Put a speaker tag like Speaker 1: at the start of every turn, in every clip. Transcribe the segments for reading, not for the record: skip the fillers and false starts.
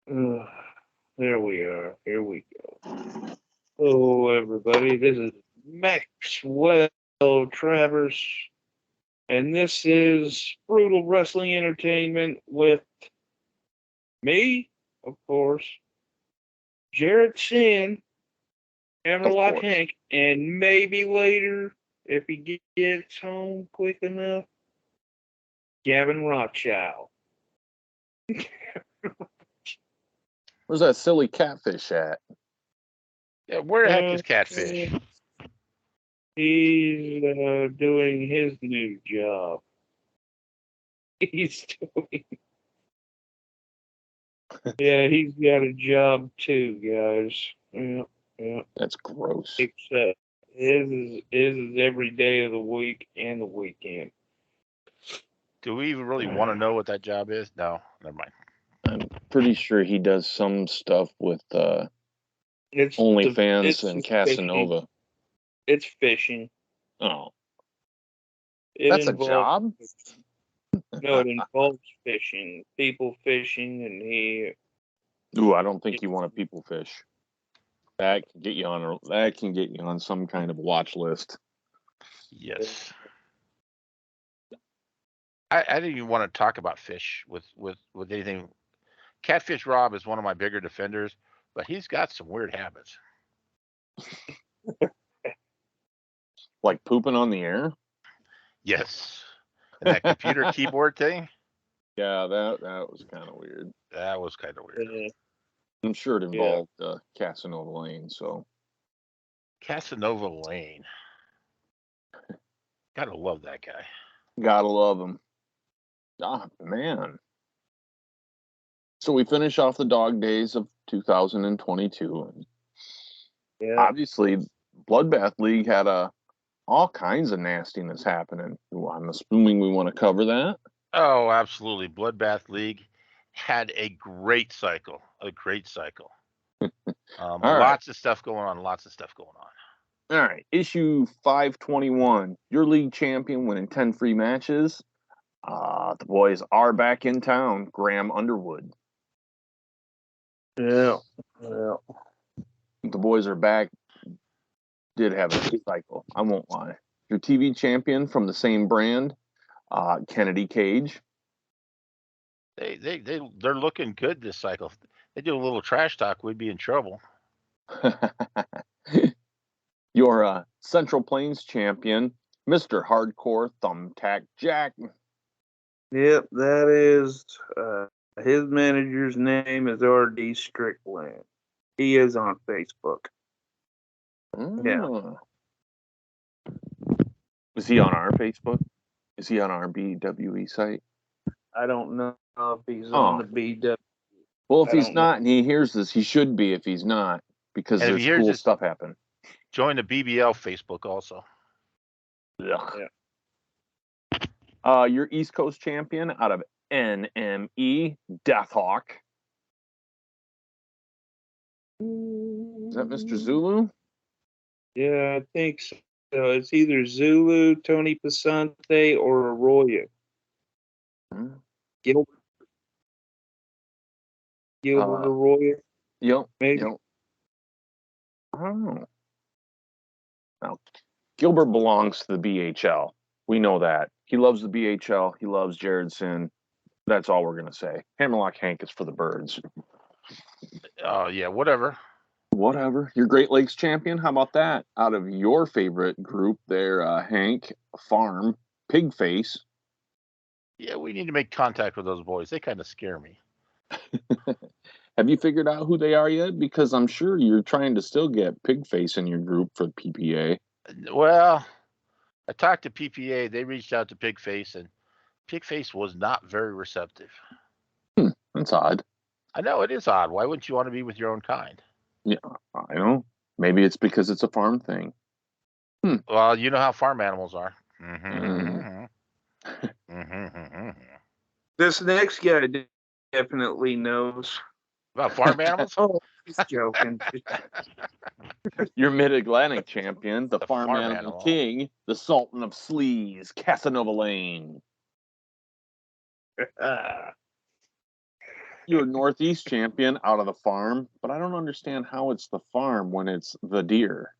Speaker 1: Uh, there we are. Here we go. Hello, everybody. This is Maxwell Traverse, and this is Brutal Wrestling Entertainment with me, of course, Jerrad Syn,
Speaker 2: Of
Speaker 1: Hammerlock
Speaker 2: course.
Speaker 1: Hank, and maybe later, if he gets home quick enough, Gavin Rothschild.
Speaker 2: Where's that silly catfish at?
Speaker 3: Yeah, where the heck
Speaker 1: Uh,
Speaker 3: is Catfish?
Speaker 1: He's doing his new job. He's doing. Yeah, he's got a job too, guys. Yeah, yeah.
Speaker 2: That's gross.
Speaker 1: Except his is every day of the week and the weekend.
Speaker 3: Do we even really want to know what that job is? No, never mind.
Speaker 2: I'm pretty sure he does some stuff with
Speaker 1: It's
Speaker 2: OnlyFans and
Speaker 1: it's fishing.
Speaker 2: Casanova.
Speaker 1: It's fishing.
Speaker 2: Oh,
Speaker 1: It
Speaker 2: that's a
Speaker 1: involves
Speaker 2: job?
Speaker 1: no, it involves fishing. People fishing, and he.
Speaker 2: Ooh, I don't think you want to people fish. That can get you on some kind of watch list.
Speaker 3: Yes. I didn't even want to talk about fish with anything. Catfish Rob is one of my bigger defenders, but he's got some weird habits.
Speaker 2: Like pooping on the air?
Speaker 3: Yes. And that computer keyboard thing?
Speaker 2: Yeah, that was kind of weird.
Speaker 3: That was kind of weird.
Speaker 2: I'm sure it involved Casanova Lane, so.
Speaker 3: Casanova Lane. Gotta love that guy.
Speaker 2: Gotta love him. Ah, man. So we finish off the dog days of 2022.
Speaker 1: Yeah.
Speaker 2: Obviously, Bloodbath League had all kinds of nastiness happening. I'm assuming we want to cover that.
Speaker 3: Oh, absolutely. Bloodbath League had a great cycle. Lots of stuff going on.
Speaker 2: All right. Issue 521. Your league champion winning 10 free matches. The boys are back in town. Graham Underwood.
Speaker 1: Yeah.
Speaker 2: The boys are back. Did have a good cycle. I won't lie. Your TV champion from the same brand, Kennedy Cage.
Speaker 3: They're looking good this cycle. If they do a little trash talk, we'd be in trouble.
Speaker 2: Your Central Plains champion, Mr. Hardcore Thumbtack Jack.
Speaker 1: Yep, that is his manager's name is R.D. Strickland. He is on Facebook. Yeah.
Speaker 2: Is he on our Facebook? Is he on our BWE site?
Speaker 1: I don't know if he's on the BW.
Speaker 2: Well, if he's not and he hears this, he should be if he's not, because there's cool stuff happen.
Speaker 3: Join the BBL Facebook also.
Speaker 2: Yeah. Your East Coast champion out of NME, Deathhawk. Is that Mr. Zulu?
Speaker 1: Yeah, I think so. It's either Zulu, Tony Pasante, or Arroyo. Gilbert Arroyo.
Speaker 2: Yep.
Speaker 1: Maybe.
Speaker 2: Yep. I don't know. Now, Gilbert belongs to the BHL. We know that. He loves the BHL. He loves Jerrad Syn. That's all we're going to say. Hammerlock Hank is for the birds.
Speaker 3: Oh, yeah, whatever.
Speaker 2: Whatever. Your Great Lakes champion, how about that? Out of your favorite group there, Hank, Farm, Pigface.
Speaker 3: Yeah, we need to make contact with those boys. They kind of scare me.
Speaker 2: Have you figured out who they are yet? Because I'm sure you're trying to still get Pigface in your group for PPA.
Speaker 3: Well, I talked to PPA. They reached out to Pigface, and Pigface was not very receptive.
Speaker 2: That's odd.
Speaker 3: I know, it is odd. Why wouldn't you want to be with your own kind?
Speaker 2: Yeah, I know. Maybe it's because it's a farm thing.
Speaker 3: Well, you know how farm animals are.
Speaker 1: This next guy definitely knows
Speaker 3: about farm animals.
Speaker 1: Oh, he's joking.
Speaker 2: Your Mid-Atlantic champion, the farm animal king, the Sultan of Sleaze, Casanova Lane. Your Northeast champion out of the farm, but I don't understand how it's the farm when it's the deer.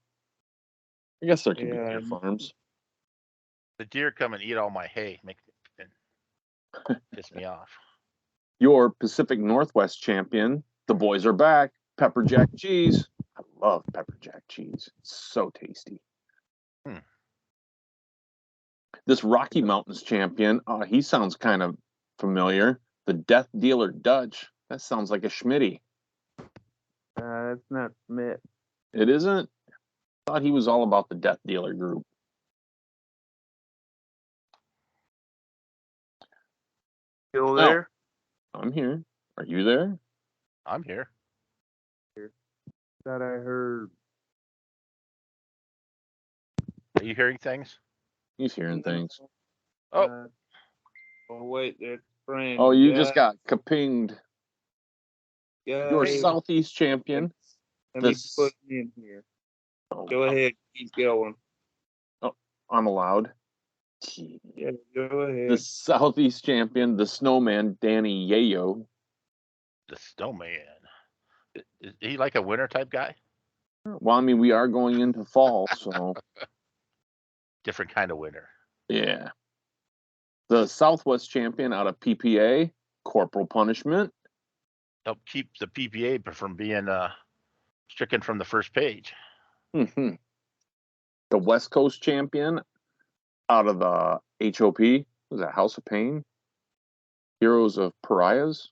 Speaker 2: I guess there could be deer farms.
Speaker 3: The deer come and eat all my hay, piss me off.
Speaker 2: Your Pacific Northwest champion, the boys are back. Pepper jack cheese. I love pepper jack cheese. It's so tasty. This Rocky Mountains champion, he sounds kind of familiar. The Death Dealer Dutch. That sounds like a Schmitty.
Speaker 1: That's not Smith.
Speaker 2: It isn't? I thought he was all about the Death Dealer group.
Speaker 1: Still there?
Speaker 2: Oh, I'm here. Are you there?
Speaker 3: I'm here.
Speaker 1: Thought I heard.
Speaker 3: Are you hearing things?
Speaker 2: He's hearing things.
Speaker 3: Oh,
Speaker 1: Wait, that's Brandon.
Speaker 2: Oh, you just got kapinged. Your
Speaker 1: Hey,
Speaker 2: Southeast champion.
Speaker 1: Let me put it in here.
Speaker 2: Oh,
Speaker 1: Go ahead, keep going.
Speaker 2: Oh, I'm allowed.
Speaker 1: Yeah, go ahead.
Speaker 2: The Southeast champion, the Snowman, Danny Yayo.
Speaker 3: the snowman. Is he like a winter type guy?
Speaker 2: Well, I mean, we are going into fall, so
Speaker 3: Different kind of winter.
Speaker 2: yeah. The Southwest champion out of PPA, Corporal Punishment.
Speaker 3: Help keep the PPA from being stricken from the first page.
Speaker 2: Mm-hmm. The West Coast champion out of the HOP, was that House of Pain? Heroes of Pariahs?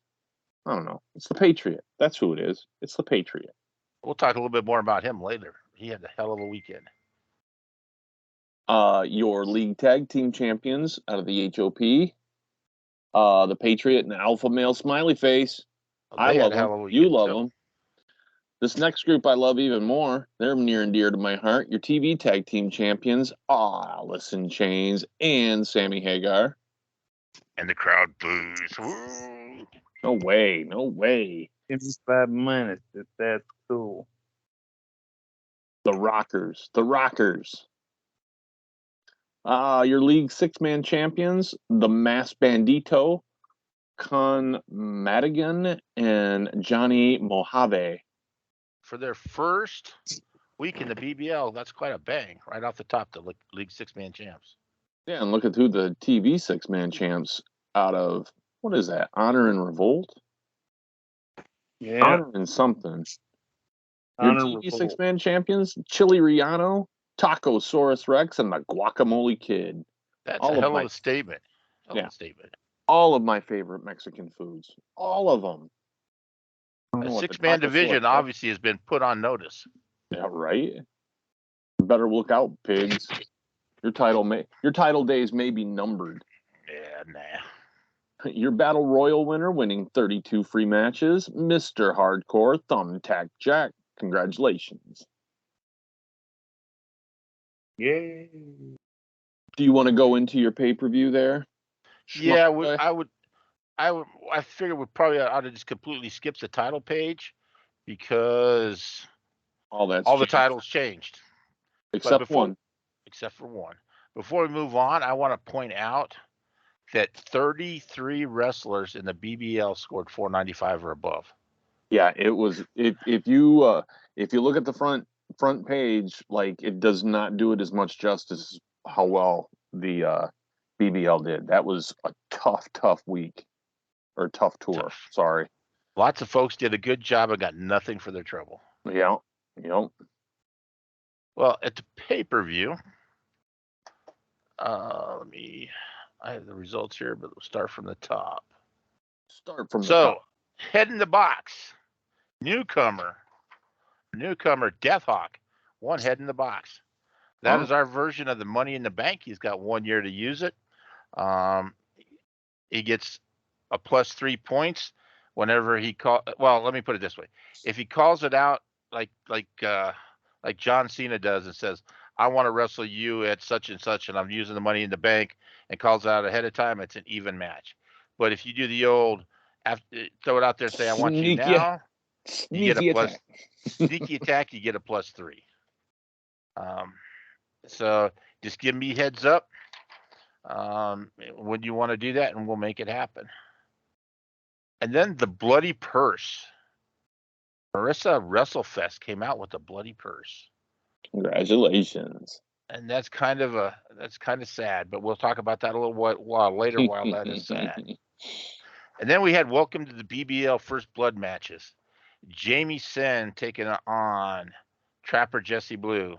Speaker 2: I don't know. It's the Patriot. That's who it is. It's the Patriot.
Speaker 3: We'll talk a little bit more about him later. He had a hell of a weekend.
Speaker 2: Your league tag team champions out of the HOP, the Patriot and Alpha Male Smiley Face.
Speaker 3: Well,
Speaker 2: I love them. You love
Speaker 3: too.
Speaker 2: them. This next group I love even more. They're near and dear to my heart. Your TV tag team champions, Allison Chains and Sammy Hagar.
Speaker 3: And the crowd boos. Woo!
Speaker 2: No way. No way.
Speaker 1: Give me 5 minutes if that's cool.
Speaker 2: The Rockers. The Rockers. Your league 6-man champions, the Mass Bandito, Con Madigan, and Johnny Mojave.
Speaker 3: For their first week in the BBL, that's quite a bang right off the top. The league 6-man champs.
Speaker 2: Yeah, and look at who the TV 6-man champs out of, what is that, Honor and Revolt?
Speaker 1: Yeah.
Speaker 2: Honor and something. Your TV 6-man champions, Chili Riano, Tacosaurus Rex, and the Guacamole Kid.
Speaker 3: That's a hell of a statement.
Speaker 2: All of my favorite Mexican foods. All of them.
Speaker 3: A 6-man division obviously has been put on notice.
Speaker 2: Yeah, right. Better look out, pigs. Your title days may be numbered.
Speaker 3: Yeah, nah.
Speaker 2: Your Battle Royal winner, winning 32 free matches, Mr. Hardcore Thumbtack Jack. Congratulations.
Speaker 1: Yay.
Speaker 2: Do you want to go into your pay-per-view there?
Speaker 3: Yeah, I figured we probably ought to just completely skip the title page because all the titles changed.
Speaker 2: Except one.
Speaker 3: Except for one. Before we move on, I want to point out that 33 wrestlers in the BBL scored 495 or above.
Speaker 2: Yeah, it was. If you look at the front page, like, it does not do it as much justice how well the BBL did. That was a tough week, or tough tour. Sorry.
Speaker 3: Lots of folks did a good job and got nothing for their trouble.
Speaker 2: Yeah. Yep.
Speaker 3: Well, at the pay-per-view, I have the results here, but we'll start from the top. Head in the box. Newcomer Deathhawk, one head in the box. That is our version of the Money in the Bank. He's got 1 year to use it. He gets a +3 points whenever he well, let me put it this way. If he calls it out like John Cena does and says, I want to wrestle you at such and such, and I'm using the Money in the Bank, and calls it out ahead of time, it's an even match. But if you do the old, throw it out there, say, I want you now, you get a sneaky attack, you get a +3. So just give me heads up when you want to do that, and we'll make it happen. And then the Bloody Purse. Marissa WrestleFest came out with the Bloody Purse.
Speaker 2: Congratulations.
Speaker 3: And that's kind of sad, but we'll talk about that a little while later while that is sad. And then we had Welcome to the BBL First Blood matches. Jamie Sen taking on Trapper Jesse Blue.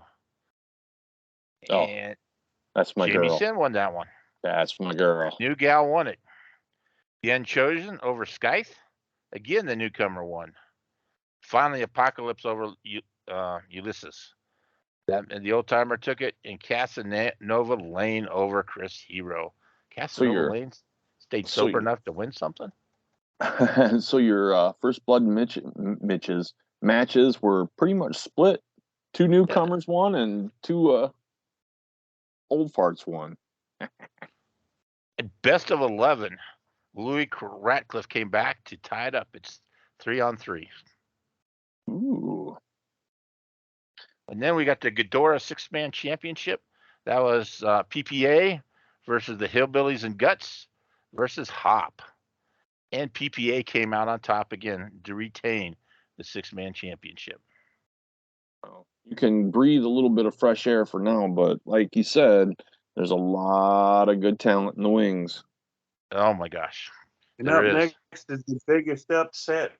Speaker 2: Oh,
Speaker 3: And
Speaker 2: that's my
Speaker 3: Jamie
Speaker 2: girl.
Speaker 3: Sen won that one.
Speaker 2: That's my girl.
Speaker 3: New gal won it. The Unchosen over Scythe. Again, the newcomer won. Finally, Apocalypse over Ulysses. And the old timer took it, and Casanova Lane over Chris Hero. Casanova Lane stayed sober enough to win something?
Speaker 2: So your First Blood matches were pretty much split. 2 newcomers won, and 2 old farts won.
Speaker 3: At best of 11, Louis Ratcliffe came back to tie it up. It's 3-on-3.
Speaker 2: Ooh.
Speaker 3: And then we got the Ghidorah 6-man championship. That was PPA versus the Hillbillies and Guts versus Hop. And PPA came out on top again to retain the 6-man championship.
Speaker 2: You can breathe a little bit of fresh air for now, but like you said, there's a lot of good talent in the wings.
Speaker 3: Oh my gosh.
Speaker 1: And up next is the biggest upset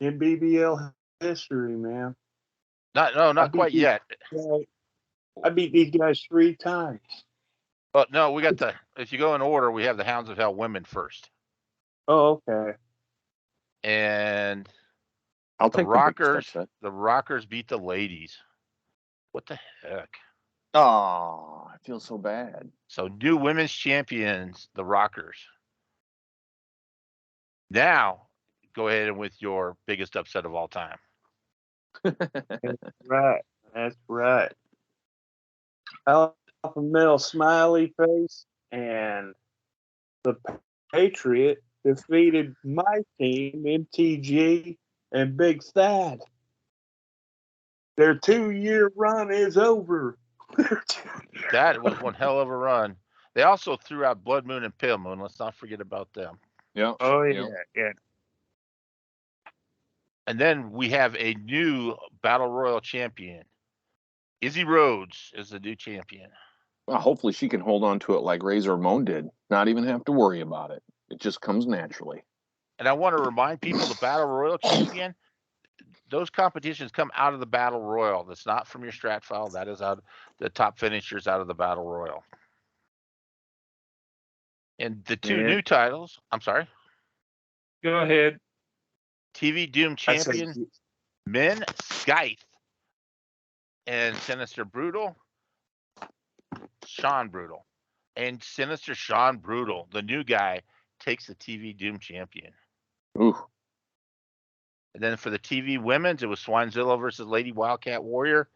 Speaker 1: in BBL history, man.
Speaker 3: Not quite yet.
Speaker 1: I beat these guys 3 times.
Speaker 3: But no, we got if you go in order, we have the Hounds of Hell women first.
Speaker 1: Oh, okay.
Speaker 3: And
Speaker 2: I'll take
Speaker 3: the Rockers beat the Ladies. What the heck?
Speaker 2: Oh, I feel so bad.
Speaker 3: So new women's champions, the Rockers. Now, go ahead and with your biggest upset of all time.
Speaker 1: That's right. Alpha Male Smiley Face and the Patriot defeated my team, MTG and Big Thad. Their 2-year run is over.
Speaker 3: That was one hell of a run. They also threw out Blood Moon and Pale Moon. Let's not forget about them.
Speaker 2: Yeah.
Speaker 1: Oh, yeah.
Speaker 3: And then we have a new Battle Royal champion. Izzy Rhodes is the new champion.
Speaker 2: Well, hopefully she can hold on to it like Razor Ramon did. Not even have to worry about it. It just comes naturally.
Speaker 3: And I want to remind people the Battle Royal champion, those competitions come out of the Battle Royal. That's not from your strat file. That is out the top finishers out of the Battle Royal. And the 2 new titles, I'm sorry.
Speaker 1: Go ahead.
Speaker 3: TV Doom champion, men, Scythe, and Sinister Brutal, Sean Brutal. And Sinister Sean Brutal, the new guy, takes the TV Doom champion.
Speaker 2: Ooh.
Speaker 3: And then for the TV women's, it was Swinezilla versus Lady Wildcat Warrior.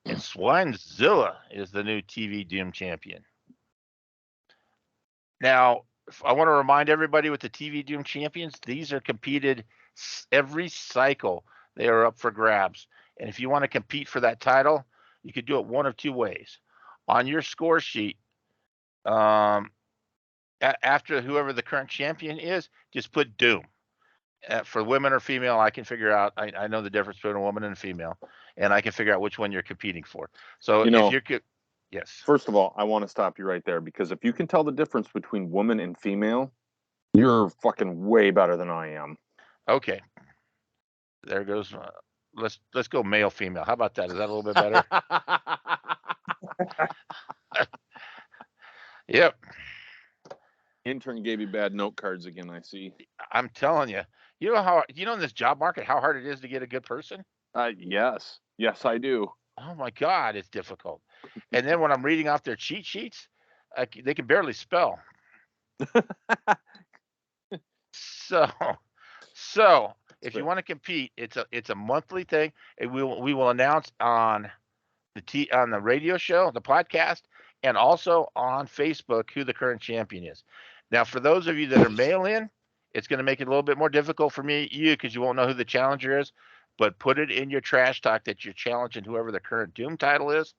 Speaker 3: And Swinezilla is the new TV Doom champion. Now, I want to remind everybody with the TV Doom champions, these are competed every cycle. They are up for grabs. And if you want to compete for that title, you could do it one of 2 ways. On your score sheet, after whoever the current champion is, just put Doom. For women or female, I can figure out. I know the difference between a woman and a female, and I can figure out which one you're competing for. So if you're, yes.
Speaker 2: First of all, I want to stop you right there, because if you can tell the difference between woman and female, you're fucking way better than I am.
Speaker 3: Okay. There goes. Let's go male female. How about that? Is that a little bit better? Yep.
Speaker 2: Intern gave you bad note cards again, I see.
Speaker 3: I'm telling you. You know in this job market how hard it is to get a good person?
Speaker 2: Yes. Yes, I do.
Speaker 3: Oh my God, it's difficult. And then when I'm reading off their cheat sheets, they can barely spell. So if you want to compete, it's a monthly thing. And we will announce on the radio show, the podcast, and also on Facebook who the current champion is. Now, for those of you that are mail-in, it's going to make it a little bit more difficult for you because you won't know who the challenger is. But put it in your trash talk that you're challenging whoever the current Doom title is,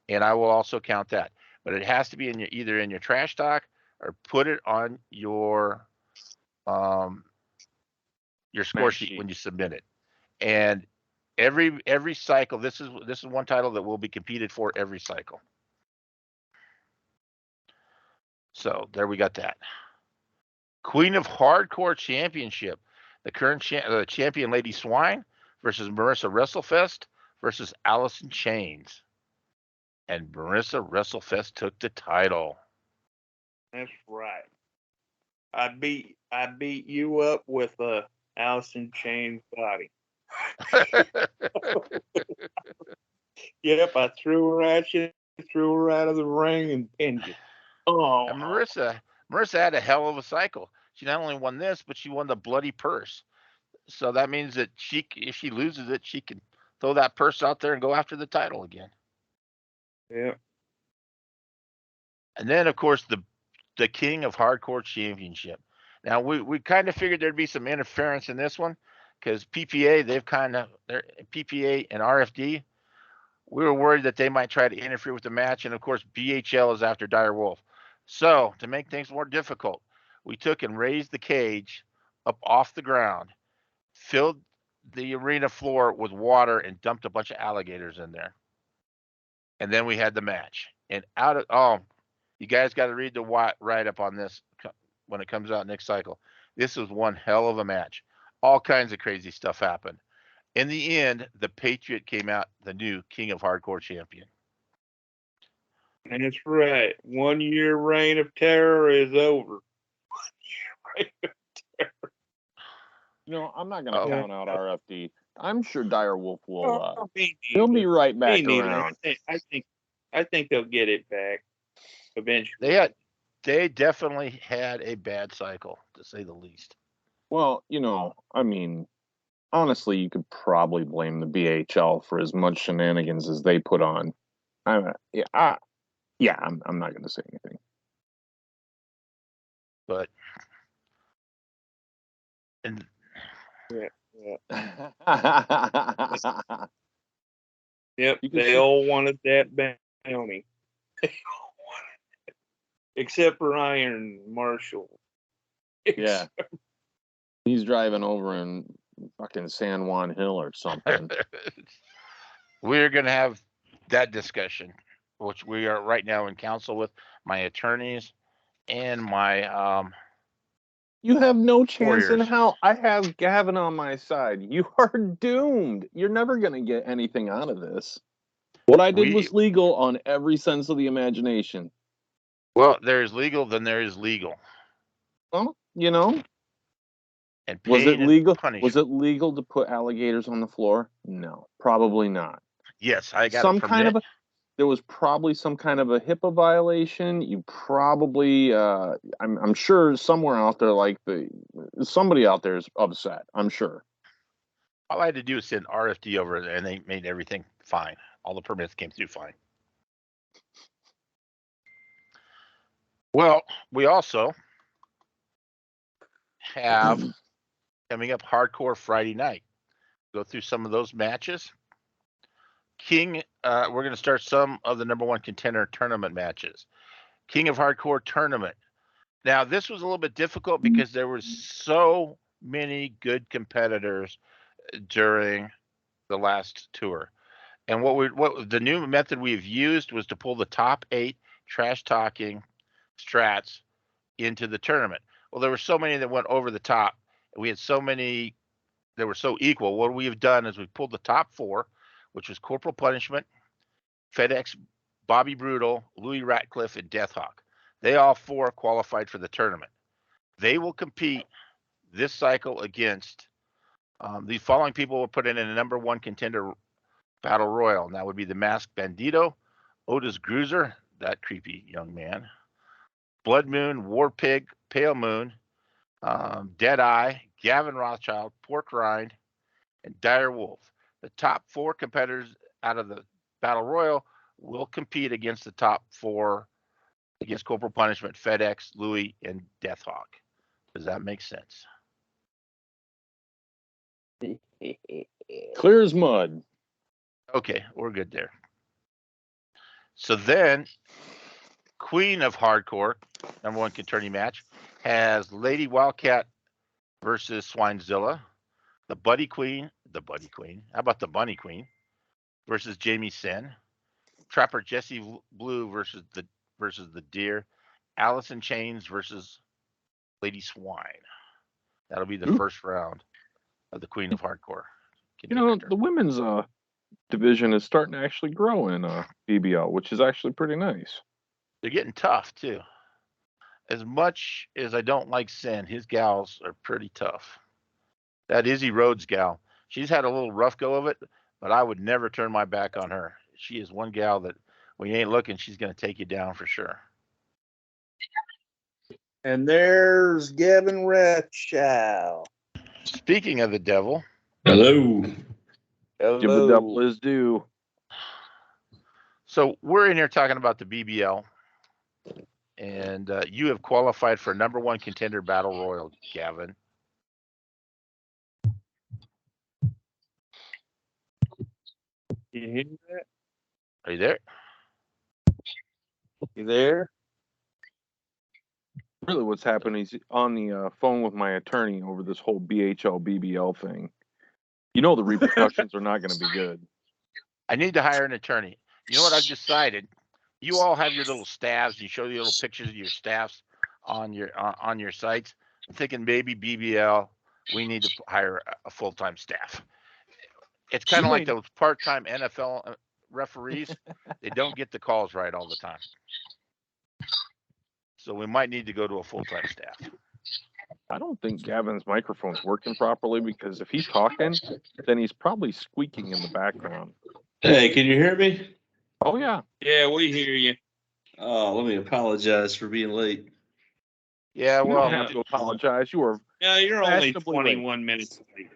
Speaker 3: and I will also count that. But it has to be either in your trash talk or put it on your your score sheet when you submit it. And every cycle, this is one title that will be competed for every cycle. So there we got that. Queen of Hardcore Championship. The current champion, Lady Swine, versus Marissa WrestleFest versus Allison Chains. And Marissa WrestleFest took the title.
Speaker 1: That's right. I beat you up with Allison Chains' body. Yep, I threw her at you, threw her out of the ring, and pinned you. Oh,
Speaker 3: and Marissa had a hell of a cycle. She not only won this, but she won the bloody purse. So that means that if she loses it, she can throw that purse out there and go after the title again.
Speaker 1: Yeah.
Speaker 3: And then, of course, the King of Hardcore Championship. Now, we kind of figured there'd be some interference in this one because PPA, PPA and RFD, we were worried that they might try to interfere with the match. And, of course, BHL is after Dire Wolf. So, to make things more difficult, we took and raised the cage up off the ground, filled the arena floor with water, and dumped a bunch of alligators in there. And then we had the match. And you guys got to read the write-up on this when it comes out next cycle. This was one hell of a match. All kinds of crazy stuff happened. In the end, the Patriot came out the new King of Hardcore champion.
Speaker 1: That's right. 1 year reign of terror is over. 1 year reign of terror.
Speaker 2: You know, I'm not going to count out RFD. I'm sure Dire Wolf will. He'll be right back around.
Speaker 1: I think they'll get it back eventually.
Speaker 3: They definitely had a bad cycle, to say the least.
Speaker 2: Well, you know, I mean, honestly, you could probably blame the BHL for as much shenanigans as they put on. I'm not going to say anything.
Speaker 3: But
Speaker 1: Yep, they all wanted that bounty. They all wanted it. Except for Iron Marshall.
Speaker 2: Yeah. He's driving over in fucking San Juan Hill or something.
Speaker 3: We're going to have that discussion, which we are right now in council with my attorneys and my
Speaker 2: you have no chance
Speaker 3: warriors.
Speaker 2: in hell. I have Gavin on my side. You are doomed. You're never going to get anything out of this. What I did was legal on every sense of the imagination.
Speaker 3: Well, there is legal, then there is legal.
Speaker 2: Well, you know.
Speaker 3: And
Speaker 2: was it legal?
Speaker 3: Punishment.
Speaker 2: Was it legal to put alligators on the floor? No, probably not.
Speaker 3: Yes, I got a permit.
Speaker 2: There was probably some kind of a HIPAA violation. You probably, I'm sure somewhere out there, somebody out there is upset. I'm sure.
Speaker 3: All I had to do was send RFD over, and they made everything fine. All the permits came through fine. Well, we also have coming up Hardcore Friday night. Go through some of those matches. King, we're going to start some of the number one contender tournament matches. King of Hardcore tournament. Now, this was a little bit difficult because there were so many good competitors during the last tour. And what the new method we've used was to pull the top 8 trash talking strats into the tournament. Well, there were so many that went over the top. We had so many that were so equal. What we have done is we pulled the top 4, which was Corporal Punishment, FedEx, Bobby Brutal, Louis Ratcliffe, and Deathhawk. They all 4 qualified for the tournament. They will compete this cycle against the following people were put in a number one contender battle royal. And that would be the Masked Bandito, Otis Gruiser, that creepy young man, Blood Moon, War Pig, Pale Moon, Deadeye, Gavin Rothschild, Pork Rind, and Dire Wolf. The top 4 competitors out of the battle royal will compete against the top 4 against Corporal Punishment, FedEx, Louis, and Deathhawk. Does that make sense?
Speaker 2: Clear as mud.
Speaker 3: Okay, we're good there. So then, Queen of Hardcore, number one contender match, has Lady Wildcat versus Swinezilla. the Buddy Queen. How about the Bunny Queen versus Jamie Syn? Trapper Jesse Blue versus the Deer. Allison Chains versus Lady Swine. That'll be the first round of the Queen of Hardcore.
Speaker 2: The women's division is starting to actually grow in BBL, which is actually pretty nice.
Speaker 3: They're getting tough too. As much as I don't like Syn, his gals are pretty tough. That Izzy Rhodes gal, she's had a little rough go of it, but I would never turn my back on her. She is one gal that when you ain't looking, she's going to take you down for sure.
Speaker 1: And there's Gavin Rothschild.
Speaker 3: Speaking of the devil.
Speaker 4: Hello.
Speaker 2: Give the devil his due.
Speaker 3: So we're in here talking about the BBL. And you have qualified for #1 contender battle royal, Gavin.
Speaker 1: You hear that?
Speaker 3: Are you there?
Speaker 1: You there?
Speaker 2: Really, what's happening is on the phone with my attorney over this whole BHL BBL thing. You know the repercussions are not going to be good.
Speaker 3: I need to hire an attorney. You know what I've decided? You all have your little staffs. You show your little pictures of your staffs on your sites. I'm thinking maybe BBL. We need to hire a full-time staff. It's kind of like those part-time NFL referees. They don't get the calls right all the time. So we might need to go to a full-time staff.
Speaker 2: I don't think Gavin's microphone's working properly because if he's talking, then he's probably squeaking in the background.
Speaker 4: Hey, can you hear me?
Speaker 2: Oh, yeah.
Speaker 1: Yeah, we hear you.
Speaker 4: Oh, let me apologize for being late.
Speaker 3: Yeah,
Speaker 2: You
Speaker 3: well,
Speaker 2: don't have to apologize. You are.
Speaker 1: Yeah, you're only
Speaker 2: fashionably
Speaker 1: 21 minutes late.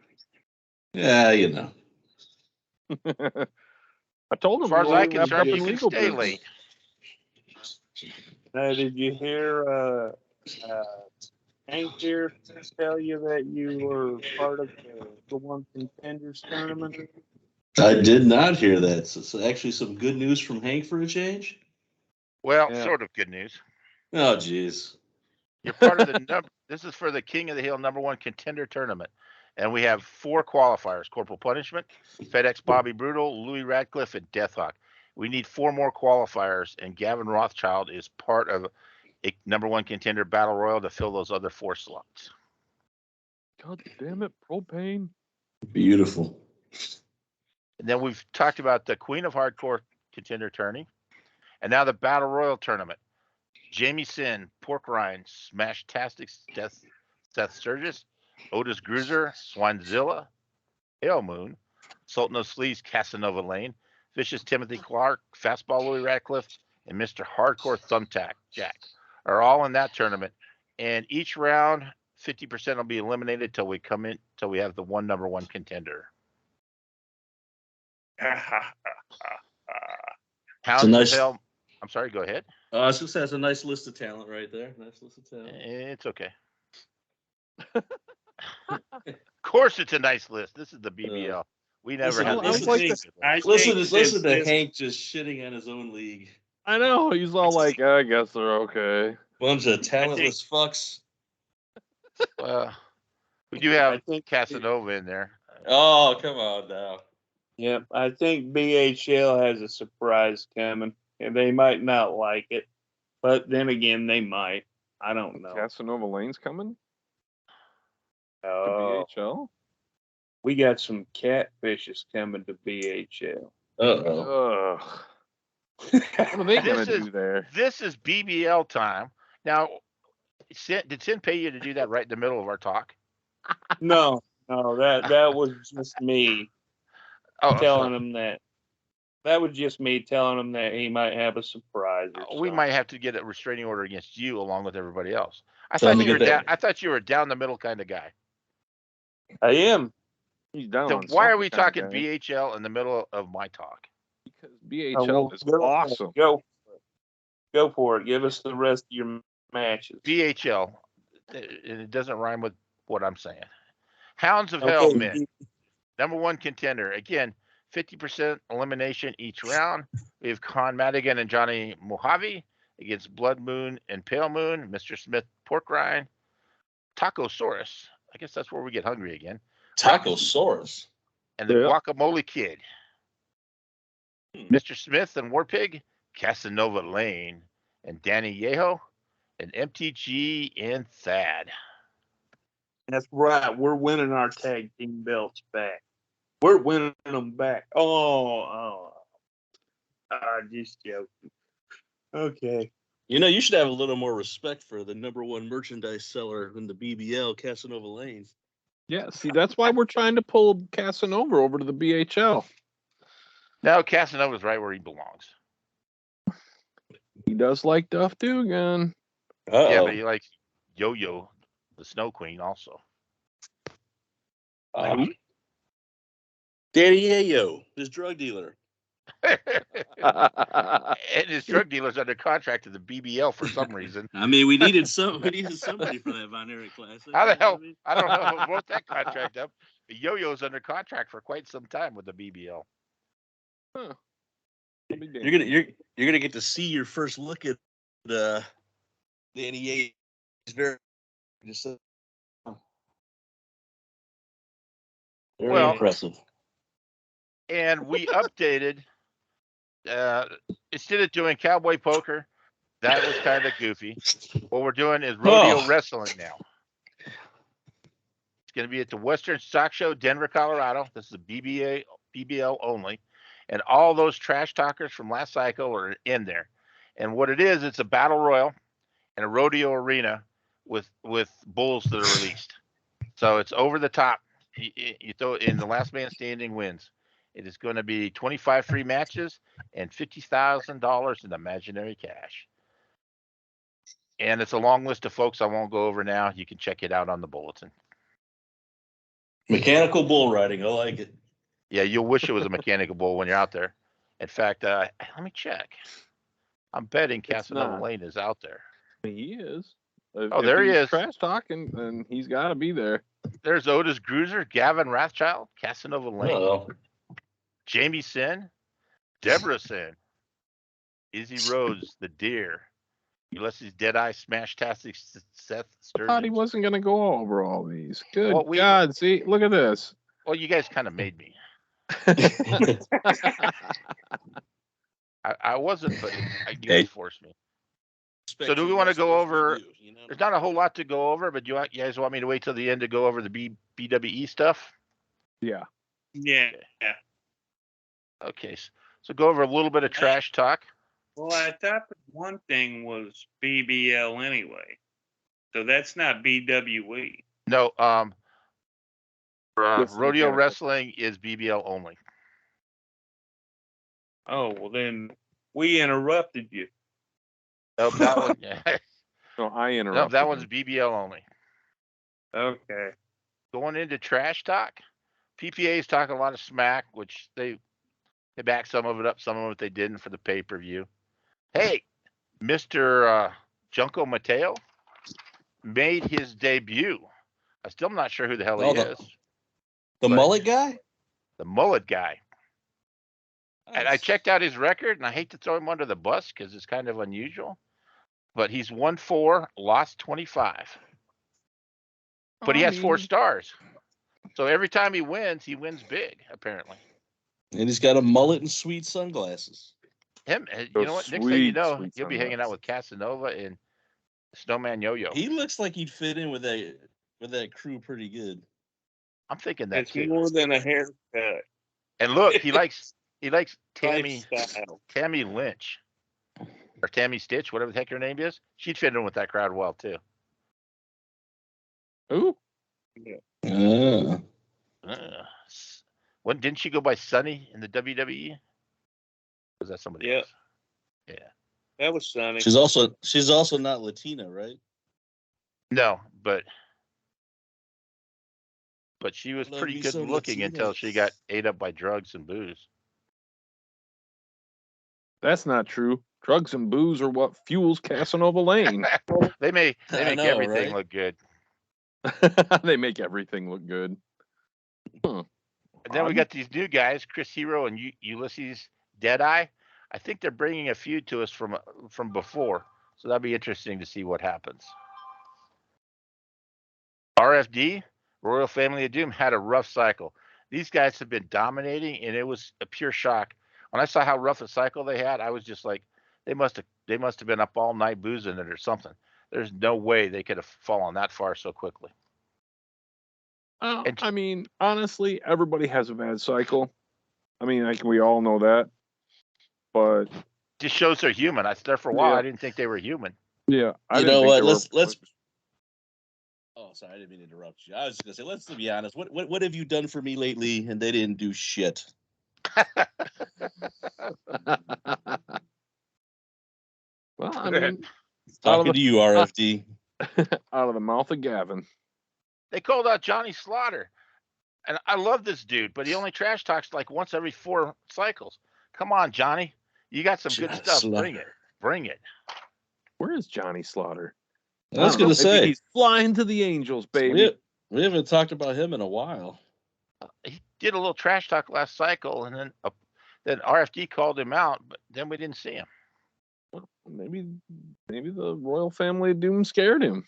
Speaker 4: Yeah, you know.
Speaker 2: I told him.
Speaker 3: as far as
Speaker 2: we
Speaker 3: I
Speaker 2: were
Speaker 3: can
Speaker 2: wrapped up
Speaker 3: concerned,
Speaker 2: in
Speaker 3: you can
Speaker 2: legal
Speaker 3: stay
Speaker 2: business.
Speaker 3: late.
Speaker 1: Now, did you hear Hank here tell you that you were part of the one contenders tournament?
Speaker 4: I did not hear that. So actually some good news from Hank for a change?
Speaker 3: Well,
Speaker 1: Yeah.
Speaker 3: sort of good news.
Speaker 4: Oh, jeez.
Speaker 3: You're part of the this is for the King of the Hill #1 contender tournament. And we have 4 qualifiers: Corporal Punishment, FedEx Bobby Brutal, Louis Radcliffe, and Deathhawk. We need 4 more qualifiers, and Gavin Rothschild is part of a #1 contender battle royal to fill those other 4 slots.
Speaker 2: God damn it, propane.
Speaker 4: Beautiful.
Speaker 3: And then we've talked about the Queen of Hardcore contender tourney. And now the battle royal tournament. Jamie Syn, Pork Rind, Smash Tastics, Seth Sturgis, Otis Gruiser, Swinezilla, Hail Moon, Sultan of Sleaze, Casanova Lane, Vicious Timothy Clark, Fastball Louis Radcliffe, and Mr. Hardcore Thumbtack Jack are all in that tournament. And each round, 50% will be eliminated till we have the one #1 contender. Hounds
Speaker 4: nice-
Speaker 3: of Hell. I'm sorry, go ahead.
Speaker 4: I was just has a nice list of talent right there. Nice list of talent.
Speaker 3: It's okay. Of course, it's a nice list. This is the BBL. We never
Speaker 4: listen,
Speaker 3: had
Speaker 4: I
Speaker 3: this.
Speaker 4: would
Speaker 1: like
Speaker 4: listen to Hank just shitting on his own league.
Speaker 2: I know. He's all like, I guess they're okay.
Speaker 4: Bunch of talentless fucks.
Speaker 3: We do have Casanova in there.
Speaker 4: Oh, come on now.
Speaker 1: Yep, I think BHL has a surprise coming, and they might not like it, but then again, they might. I don't know.
Speaker 2: Casanova Lane's coming to
Speaker 1: Oh,
Speaker 2: BHL?
Speaker 1: we got some catfishes coming to BHL.
Speaker 4: Uh-oh.
Speaker 2: Ugh. What are they going to do there?
Speaker 3: This is BBL time. Now, did Syn pay you to do that right in the middle of our talk?
Speaker 1: No, that was just me telling him that. That was just me telling him that he might have a surprise or something.
Speaker 3: We might have to get a restraining order against you along with everybody else. I
Speaker 4: Tell him
Speaker 3: thought
Speaker 4: to
Speaker 3: you were
Speaker 4: get that.
Speaker 3: I thought you were down the middle kind of guy.
Speaker 1: I am.
Speaker 2: He's down
Speaker 3: So
Speaker 2: on
Speaker 3: why are
Speaker 2: something
Speaker 3: we
Speaker 2: kinda
Speaker 3: talking
Speaker 2: guy.
Speaker 3: BHL in the middle of my talk?
Speaker 2: Because BHL is awesome.
Speaker 1: Go for it. Give us the rest of your matches.
Speaker 3: BHL, and it doesn't rhyme with what I'm saying. Hounds of Hell men, #1 contender. Again, 50% elimination each round. We have Con Madigan and Johnny Mojave against Blood Moon and Pale Moon, Mr. Smith Pork Rind, Tacosaurus. I guess that's where we get hungry again.
Speaker 4: Tacosaurus.
Speaker 3: And the Guacamole Kid. Mr. Smith and Warpig, Casanova Lane, and Danny Yeho, and MTG and Thad.
Speaker 1: That's right. We're winning our tag team belts back. We're winning them back. Just joking. Okay.
Speaker 4: You should have a little more respect for the #1 merchandise seller in the BBL, Casanova Lane.
Speaker 2: Yeah, see, that's why we're trying to pull Casanova over to the BHL.
Speaker 3: No, Casanova's right where he belongs.
Speaker 2: He does like Duff Dugan.
Speaker 3: Yeah, but he likes Yo-Yo, the Snow Queen, also.
Speaker 2: Who?
Speaker 4: Danny Yayo, his drug dealer.
Speaker 3: And his drug dealer's under contract to the BBL for some reason.
Speaker 4: I mean, we needed somebody for that Von Erich Classic.
Speaker 3: How the hell? I don't know who wrote that contract up. The Yo-Yo's under contract for quite some time with the BBL.
Speaker 2: Huh.
Speaker 4: You're gonna get to see your first look at Danny Yayo. He's very impressive.
Speaker 3: And we updated. Instead of doing cowboy poker, that was kind of goofy. What we're doing is rodeo wrestling now. It's going to be at the Western Stock Show, Denver, Colorado. This is a BBL only. And all those trash talkers from last cycle are in there. And what it is, it's a battle royal and a rodeo arena with bulls that are released. So it's over the top. You throw in the last man standing wins. It is going to be 25 free matches and $50,000 in imaginary cash. And it's a long list of folks I won't go over now. You can check it out on the bulletin.
Speaker 4: Mechanical bull riding. I like it.
Speaker 3: Yeah, you'll wish it was a mechanical bull when you're out there. In fact, let me check. I'm betting Casanova Lane is out there.
Speaker 2: He is.
Speaker 3: There he is.
Speaker 2: Trash talking, and he's got to be there.
Speaker 3: There's Otis Gruser, Gavin Rothschild, Casanova Lane, Jamie Syn, Deborah Syn, Izzy Rhodes, the Deer, Ulysses Deadeye, Smash-tastic Seth Sturgeon.
Speaker 2: I thought he wasn't going to go over all these. Good God, see, look at this.
Speaker 3: Well, you guys kind of made me. I wasn't, but you guys forced me. So do we want to go over? There's not a whole lot to go over, but you guys want me to wait till the end to go over the BWE stuff?
Speaker 2: Yeah.
Speaker 1: Yeah.
Speaker 3: Okay, so go over a little bit of trash talk.
Speaker 1: Well, I thought the one thing was BBL anyway, so that's not BWE.
Speaker 3: No, rodeo wrestling is BBL only.
Speaker 1: Oh, well then we interrupted you.
Speaker 3: Nope, that one.
Speaker 2: No, I interrupted.
Speaker 3: Nope, that one's BBL only.
Speaker 1: Okay.
Speaker 3: Going into trash talk, PPAs talk a lot of smack, which they back some of it up, some of it they didn't for the pay-per-view. Hey, Mr. Junko Mateo made his debut. I still am not sure who the hell he is.
Speaker 4: The mullet guy?
Speaker 3: The mullet guy.
Speaker 4: Nice.
Speaker 3: And I checked out his record, and I hate to throw him under the bus because it's kind of unusual. But he's 1-4, lost 25. But he has 4 stars. So every time he wins big, apparently.
Speaker 4: And he's got a mullet and sweet sunglasses.
Speaker 3: You know what? Next thing you know, you'll be hanging out with Casanova and Snowman Yo-Yo.
Speaker 4: He looks like he'd fit in with that crew pretty good.
Speaker 3: I'm thinking that
Speaker 1: it's
Speaker 3: too.
Speaker 1: More than a haircut.
Speaker 3: And look, he likes Tammy Lynch. Or Tammy Stitch, whatever the heck her name is. She'd fit in with that crowd well too.
Speaker 2: Who?
Speaker 3: Yeah. When didn't she go by Sunny in the WWE? Or was that somebody else? Yeah.
Speaker 1: That was Sunny.
Speaker 4: She's also not Latina, right?
Speaker 3: No, but she was pretty good looking until she got ate up by drugs and booze.
Speaker 2: That's not true. Drugs and booze are what fuels Casanova Lane.
Speaker 3: They make everything look good.
Speaker 2: They make everything look good.
Speaker 3: And then we got these new guys, Chris Hero and Ulysses Deadeye. I think they're bringing a feud to us from before, so that'll be interesting to see what happens. RFD, Royal Family of Doom had a rough cycle. These guys have been dominating, and it was a pure shock. When I saw how rough a cycle they had, I was just like, they must have been up all night boozing it or something. There's no way they could have fallen that far so quickly.
Speaker 2: I mean, honestly, everybody has a bad cycle. I mean, we all know that. But
Speaker 3: just shows they're human. I was there for a while. I didn't think they were human.
Speaker 2: Yeah,
Speaker 4: you know what? Let's. Oh, sorry, I didn't mean to interrupt you. I was just gonna say, let's be honest. What have you done for me lately? And they didn't do shit.
Speaker 2: Well, I mean,
Speaker 4: talking to you, RFD.
Speaker 2: Out of the mouth of Gavin.
Speaker 3: They called out Johnny Slaughter, and I love this dude, but he only trash talks like once every 4 cycles. Come on, Johnny, you got some good stuff. Bring it.
Speaker 2: Where is Johnny Slaughter?
Speaker 4: I was going to say
Speaker 2: he's flying to the Angels, baby.
Speaker 4: We haven't talked about him in a while.
Speaker 3: He did a little trash talk last cycle, and then RFD called him out, but then we didn't see him.
Speaker 2: Well, maybe the Royal Family of Doom scared him.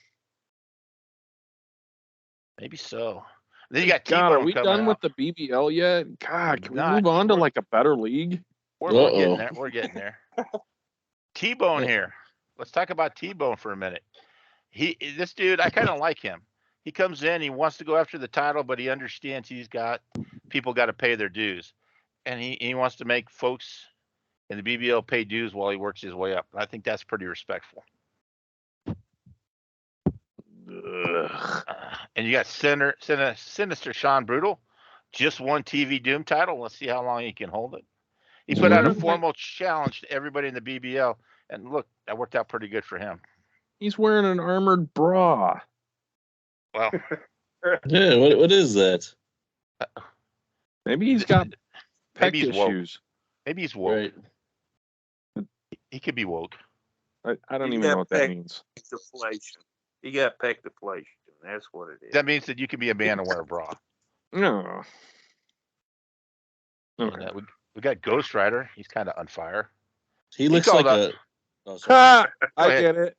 Speaker 3: Maybe so. Then you got T-Bone.
Speaker 2: Are we done with the BBL yet? God, can we move on to like a better league?
Speaker 3: We're getting there. We're getting there. T-Bone here. Let's talk about T-Bone for a minute. This dude, I kind of like him. He comes in, he wants to go after the title, but he understands people got to pay their dues, and he wants to make folks in the BBL pay dues while he works his way up. I think that's pretty respectful. And you got Sinister Sean Brutal, just won TV Doom title. Let's see how long he can hold it. He put out a formal challenge to everybody in the BBL, and look, that worked out pretty good for him.
Speaker 2: He's wearing an armored bra.
Speaker 3: Well,
Speaker 4: yeah. What is that?
Speaker 2: Maybe he's got pec issues.
Speaker 3: Maybe he's woke. Right. He could be woke.
Speaker 2: I don't even know what that means.
Speaker 1: Deflation. You got pec deflation. That's what it is.
Speaker 3: That means that you can be a man and wear a bra.
Speaker 2: No.
Speaker 3: Okay. And, we got Ghost Rider. He's kind of on fire.
Speaker 4: He looks like a.
Speaker 2: Oh, sorry. I get it.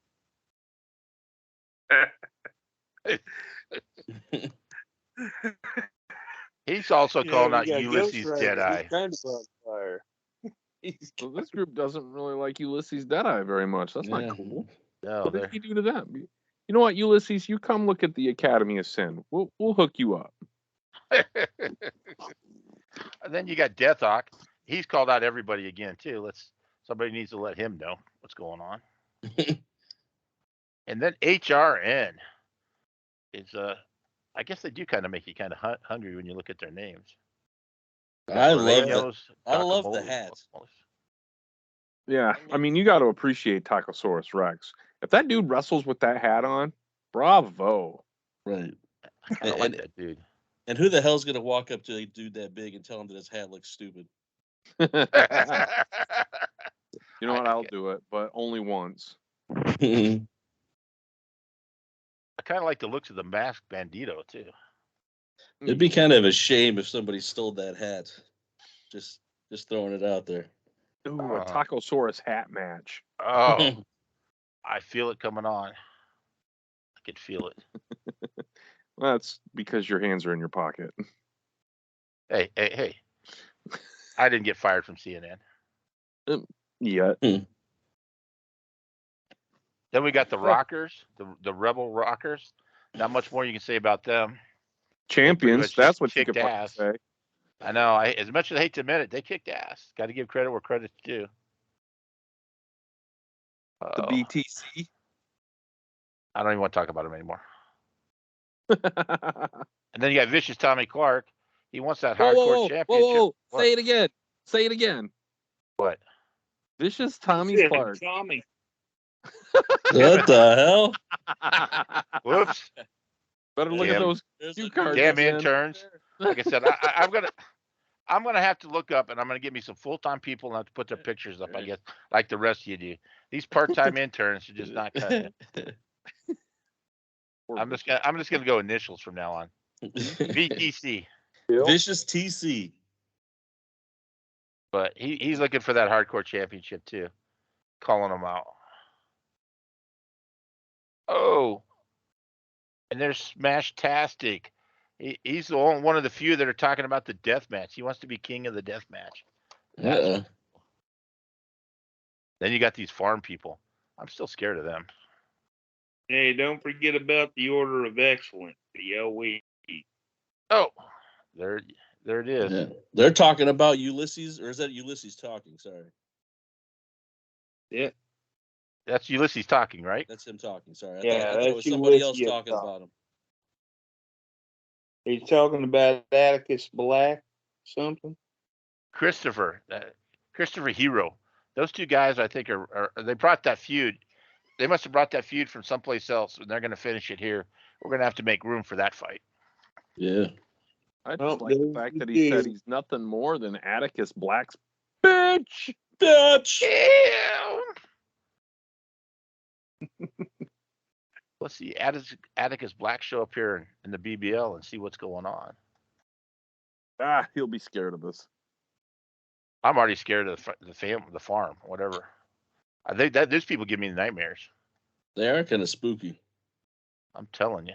Speaker 3: He's also calling out Ulysses Deadeye.
Speaker 1: He's kind of on fire.
Speaker 2: So this group doesn't really like Ulysses Deadeye very much. That's not cool.
Speaker 3: No,
Speaker 2: what did he do to that? You know what, Ulysses? You come look at the Academy of Sin. We'll hook you up.
Speaker 3: And then you got Deathhawk. He's called out everybody again too. Somebody needs to let him know what's going on. And then HRN is I guess they do kind of make you kind of hungry when you look at their names.
Speaker 4: I love the hat.
Speaker 2: Yeah, I mean, you got to appreciate Tacosaurus Rex. If that dude wrestles with that hat on, bravo.
Speaker 4: Right.
Speaker 3: I like that dude.
Speaker 4: And who the hell's gonna walk up to a dude that big and tell him that his hat looks stupid?
Speaker 2: You know what? I'll do it, but only once.
Speaker 3: I kind of like the looks of the masked bandito too.
Speaker 4: It'd be kind of a shame if somebody stole that hat. Just throwing it out there.
Speaker 2: Ooh, a Tacosaurus hat match.
Speaker 3: Oh, I feel it coming on. I could feel it.
Speaker 2: Well, that's because your hands are in your pocket.
Speaker 3: Hey. I didn't get fired from CNN.
Speaker 2: Yet.
Speaker 3: Then we got the Rockers, the Rebel Rockers. Not much more you can say about them.
Speaker 2: Champions, that's what you could say.
Speaker 3: I know. As much as I hate to admit it, they kicked ass. Got to give credit where credit's due.
Speaker 1: The BTC.
Speaker 3: I don't even want to talk about him anymore. And then you got Vicious Tommy Clark. He wants that hardcore championship.
Speaker 2: Whoa. Say it again.
Speaker 3: What?
Speaker 2: Vicious Tommy Clark.
Speaker 1: Tommy.
Speaker 4: What the hell?
Speaker 3: Whoops.
Speaker 2: Better look at those cue cards.
Speaker 3: Damn interns. Like I said, I'm gonna have to look up, and I'm gonna get me some full-time people and have to put their pictures up, I guess, like the rest of you do. These part-time interns are just not cutting it. I'm just gonna go initials from now on. VTC.
Speaker 4: Vicious TC.
Speaker 3: But he's looking for that hardcore championship too. Calling them out. Oh. And there's Smash-tastic. He's the one of the few that are talking about the death match. He wants to be king of the death match.
Speaker 4: Yeah.
Speaker 3: Then you got these farm people. I'm still scared of them.
Speaker 1: Hey, don't forget about the Order of Excellence, the OE.
Speaker 3: Oh, there it is.
Speaker 4: Yeah. They're talking about Ulysses, or is that Ulysses talking? Sorry.
Speaker 1: Yeah.
Speaker 3: That's Ulysses talking, right?
Speaker 4: That's him talking. Sorry. I
Speaker 1: Yeah,
Speaker 4: thought it was somebody else talking about him.
Speaker 1: He's talking about Atticus Black, something.
Speaker 3: Christopher Hero. Those two guys, I think, are they brought that feud. They must have brought that feud from someplace else, and they're going to finish it here. We're going to have to make room for that fight.
Speaker 4: Yeah.
Speaker 2: I just like the fact that he said he's nothing more than Atticus Black's bitch.
Speaker 3: Let's see Atticus Black show up here in the BBL and see what's going on.
Speaker 2: He'll be scared of us.
Speaker 3: I'm already scared of the farm, whatever. I think that these people give me nightmares.
Speaker 4: They are kind of spooky.
Speaker 3: I'm telling you.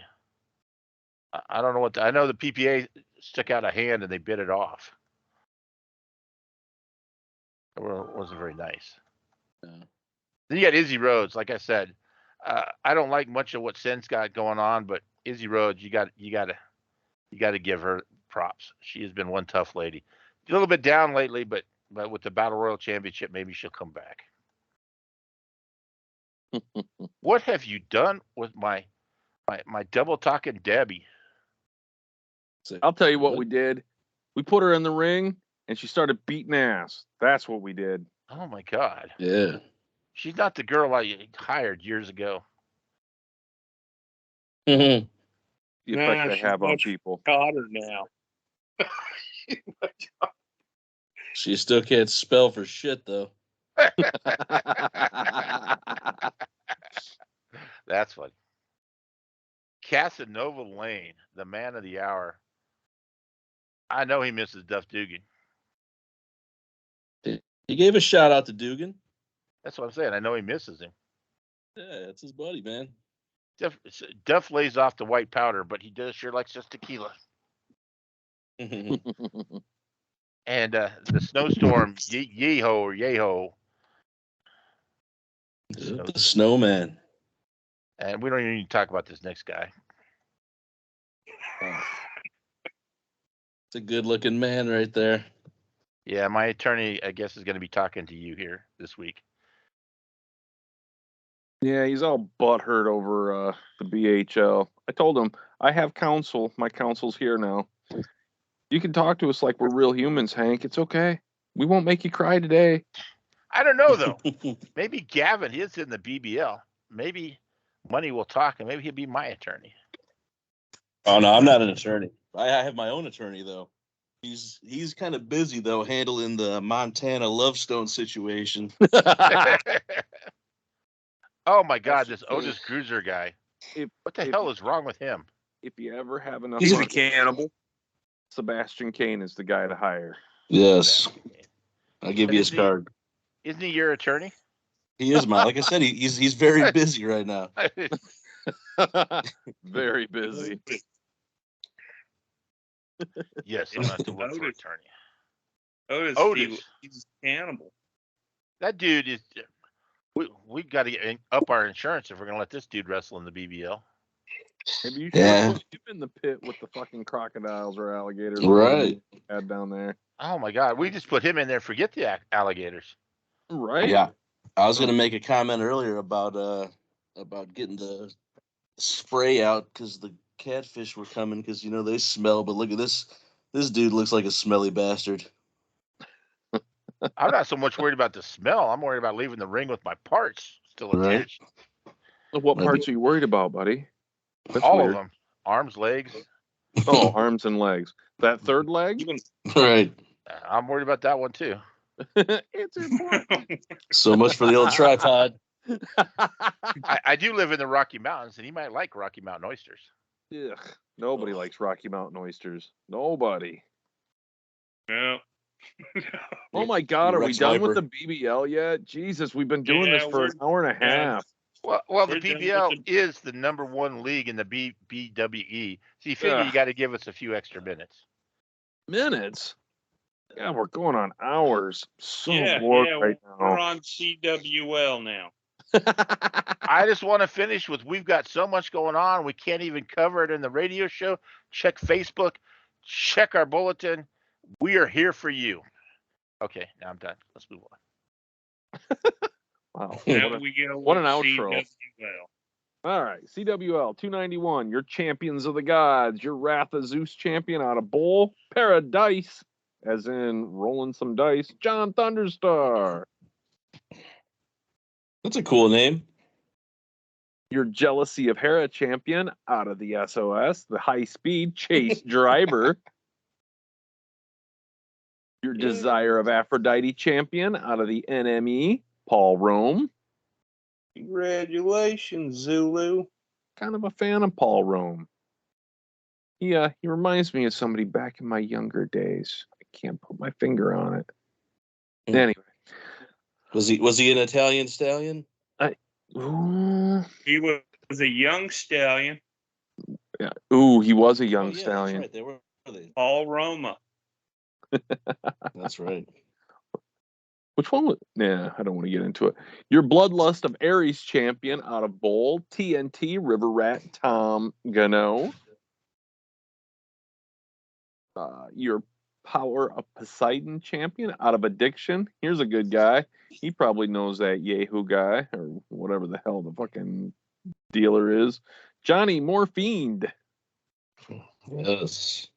Speaker 3: I don't know what I know. The PPA stuck out a hand and they bit it off. It wasn't very nice.
Speaker 4: Yeah.
Speaker 3: Then you got Izzy Rhodes. Like I said, I don't like much of what Syn's got going on, but Izzy Rhodes, you got to give her props. She has been one tough lady. A little bit down lately, but with the Battle Royal Championship, maybe she'll come back. What have you done with my double talking Debbie?
Speaker 2: I'll tell you what we did. We put her in the ring and she started beating ass. That's what we did.
Speaker 3: Oh my God.
Speaker 4: Yeah.
Speaker 3: She's not the girl I hired years ago.
Speaker 4: Mm-hmm.
Speaker 2: The effect they have on people.
Speaker 1: Hotter now.
Speaker 4: She still can't spell for shit though.
Speaker 3: That's funny. Casanova Lane, the man of the hour. I know he misses Duff Dugan.
Speaker 4: He gave a shout out to Dugan.
Speaker 3: That's what I'm saying. I know he misses him.
Speaker 4: Yeah, it's his buddy, man.
Speaker 3: Duff lays off the white powder, but he sure likes just tequila. And the snowstorm, yeeho or yeho.
Speaker 4: The snowman.
Speaker 3: And we don't even need to talk about this next guy.
Speaker 4: It's a good-looking man right there.
Speaker 3: Yeah, my attorney, I guess, is going to be talking to you here this week.
Speaker 2: Yeah, he's all butthurt over the BHL. I told him, I have counsel. My counsel's here now. You can talk to us like we're real humans, Hank. It's okay. We won't make you cry today.
Speaker 3: I don't know, though. Maybe Gavin is in the BBL. Maybe Money will talk, and maybe he'll be my attorney.
Speaker 4: Oh, no, I'm not an attorney. I have my own attorney, though. He's kind of busy, though, handling the Montana Lovestone situation.
Speaker 3: Oh, my God, this Otis Cruiser guy. What the hell is wrong with him?
Speaker 2: If you ever have enough
Speaker 1: He's
Speaker 2: money,
Speaker 1: a cannibal.
Speaker 2: Sebastian Kane is the guy to hire.
Speaker 4: Yes. I'll give you his card.
Speaker 3: Isn't he your attorney?
Speaker 4: He is mine. Like I said, he's very busy right now.
Speaker 2: Very busy.
Speaker 3: Yes, I'm not the one for attorney.
Speaker 1: Otis. He's a cannibal.
Speaker 3: That dude is. We got to up our insurance if we're going to let this dude wrestle in the BBL.
Speaker 2: Maybe you should put him in the pit with the fucking crocodiles or alligators.
Speaker 4: Right.
Speaker 2: Had down there.
Speaker 3: Oh my God, we just put him in there. Forget the alligators.
Speaker 2: Right.
Speaker 4: Yeah. I was going to make a comment earlier about getting the spray out because the catfish were coming because they smell. But look at this. This dude looks like a smelly bastard.
Speaker 3: I'm not so much worried about the smell. I'm worried about leaving the ring with my parts still attached.
Speaker 2: Right. What parts are you worried about, buddy? That's
Speaker 3: all
Speaker 2: weird.
Speaker 3: of them. Arms, legs.
Speaker 2: Oh, arms and legs. That third leg?
Speaker 4: Right.
Speaker 3: I'm worried about that one too.
Speaker 2: It's important.
Speaker 4: So much for the old tripod.
Speaker 3: I do live in the Rocky Mountains, and he might like Rocky Mountain oysters.
Speaker 2: Ugh. Nobody likes Rocky Mountain oysters. Nobody.
Speaker 1: No.
Speaker 2: Oh my God, are we
Speaker 4: Rex
Speaker 2: done
Speaker 4: Viper.
Speaker 2: with the BBL yet? Jesus, we've been doing this for an hour and a half.
Speaker 3: Well, the
Speaker 1: We're done with
Speaker 3: PBL is the #1 league in the BWE. So you figure you got to give us a few extra minutes.
Speaker 2: Minutes? Yeah, we're going on hours. So
Speaker 1: Yeah,
Speaker 2: bored
Speaker 1: yeah,
Speaker 2: right
Speaker 1: we're
Speaker 2: now.
Speaker 1: on CWL now.
Speaker 3: I just want to finish with we've got so much going on. We can't even cover it in the radio show. Check Facebook. Check our bulletin. We are here for you. Okay, now I'm done. Let's move on.
Speaker 2: Wow.
Speaker 1: Now we go
Speaker 2: what an
Speaker 1: with
Speaker 2: outro.
Speaker 1: CWL.
Speaker 2: All right, CWL 291, your champions of the gods, your Wrath of Zeus champion out of Bowl, Paradise, as in rolling some dice, John Thunderstar.
Speaker 4: That's a cool name.
Speaker 2: Your Jealousy of Hera champion out of the SOS, the high speed Chase Driver. Your Desire of Aphrodite champion out of the NME, Paul Rome.
Speaker 1: Congratulations, Zulu.
Speaker 2: Kind of a fan of Paul Rome. He reminds me of somebody back in my younger days. I can't put my finger on it. Anyway.
Speaker 4: Was he an Italian stallion?
Speaker 1: He was a young stallion.
Speaker 2: Yeah. Ooh, he was a young stallion.
Speaker 4: That's right. They.
Speaker 1: Paul Roma.
Speaker 4: That's right.
Speaker 2: Which one was? Nah, I don't want to get into it. Your Bloodlust of Ares champion out of Bowl, TNT River Rat Tom Gano. Your Power of Poseidon champion out of Addiction. Here's a good guy. He probably knows that Yahoo guy or whatever the hell the fucking dealer is. Johnny Morphine.
Speaker 4: Yes.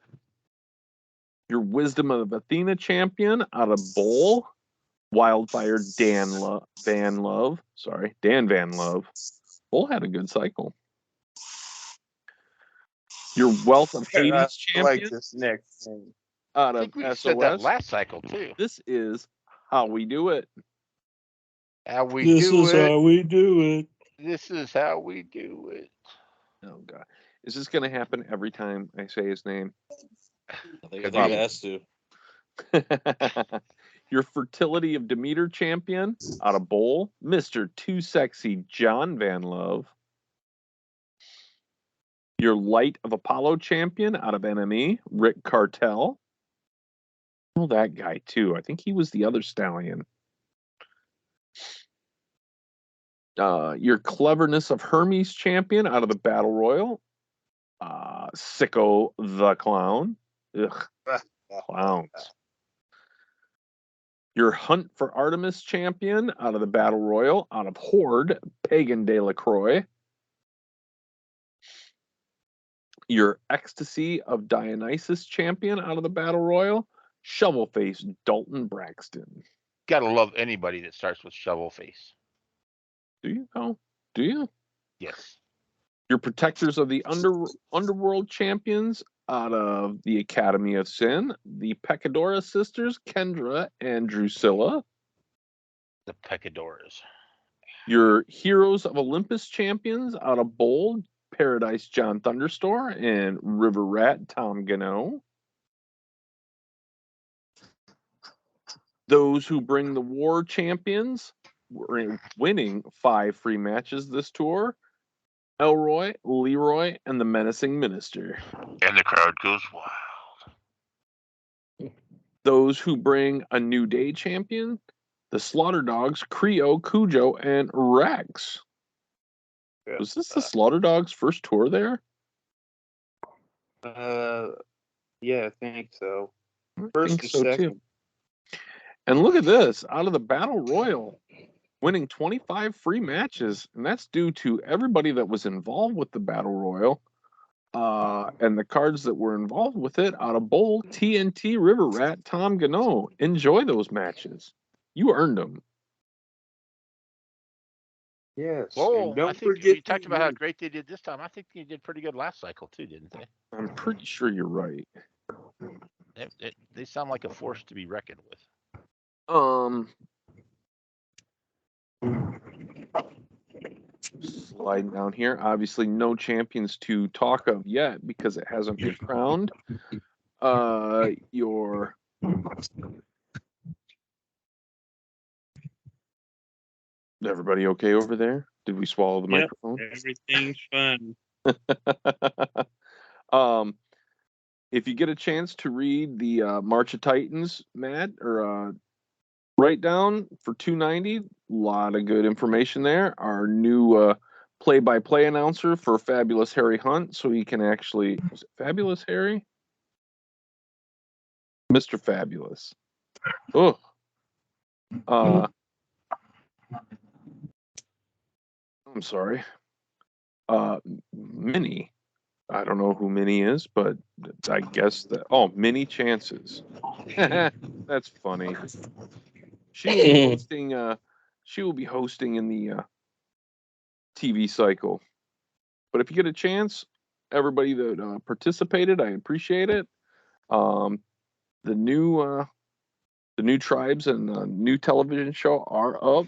Speaker 2: Your Wisdom of Athena champion out of Bowl. Wildfire Dan Van Love. Bull had a good cycle. Your Wealth of Hades champion.
Speaker 1: I like this next thing.
Speaker 2: Out
Speaker 3: I
Speaker 2: of
Speaker 3: think we
Speaker 2: SOS.
Speaker 3: said that last cycle too.
Speaker 2: This is how we do it.
Speaker 4: This is how we do it.
Speaker 3: This is how we do it.
Speaker 2: Oh God, is this going to happen every time I say his name?
Speaker 4: I think it has to.
Speaker 2: Your Fertility of Demeter champion out of Bowl, Mr. Too Sexy John Van Love. Your Light of Apollo champion out of NME, Rick Cartel. I know that guy too. I think he was the other stallion. Your Cleverness of Hermes champion out of the Battle Royal, Sicko the Clown. Ugh, clowns. Your Hunt for Artemis champion out of the Battle Royal, out of Horde, Pagan de la Croix. Your Ecstasy of Dionysus champion out of the Battle Royal, Shovelface Dalton Braxton.
Speaker 3: Gotta love anybody that starts with Shovelface.
Speaker 2: Do you know? Do you?
Speaker 3: Yes.
Speaker 2: Your Protectors of the Underworld champions out of the Academy of Sin, the Pecadora sisters, Kendra and Drusilla.
Speaker 3: The Pecadoras.
Speaker 2: Your Heroes of Olympus champions out of Bold, Paradise John Thunderstor and River Rat Tom Gano. Those who bring the War champions, winning 5 free matches this tour. Elroy, Leroy, and the Menacing Minister.
Speaker 3: And the crowd goes wild.
Speaker 2: Those who bring a New Day champion, the Slaughter Dogs, Creo, Cujo, and Rex.
Speaker 1: Yeah.
Speaker 2: Was this the Slaughter Dogs' first tour there?
Speaker 1: Yeah, I think so.
Speaker 2: First or second. Too. And look at this, out of the Battle Royal, winning 25 free matches, and that's due to everybody that was involved with the Battle Royal, and the cards that were involved with it out of Bowl, TNT, River Rat, Tom Gano. Enjoy those matches. You earned them.
Speaker 1: Yes.
Speaker 3: Oh,
Speaker 1: don't
Speaker 3: I think
Speaker 1: forget
Speaker 3: you talked about how great they did this time. I think they did pretty good last cycle too, didn't they?
Speaker 2: I'm pretty sure you're right.
Speaker 3: They sound like a force to be reckoned with.
Speaker 2: Sliding down here. Obviously, no champions to talk of yet because it hasn't been crowned. Your everybody okay over there? Did we swallow the
Speaker 1: Yep,
Speaker 2: microphone?
Speaker 1: everything's fine.
Speaker 2: If you get a chance to read the March of Titans, Matt, or write down for 290, a lot of good information there. Our new play-by-play announcer for Fabulous Harry Hunt, so he can actually, was it Fabulous Harry? Mr. Fabulous. Oh. I'm sorry. Minnie. I don't know who Minnie is, but I guess that. Oh, Minnie Chances. That's funny. She will be hosting. She will be hosting in the TV cycle. But if you get a chance, everybody that participated, I appreciate it. The new tribes and new television show are up.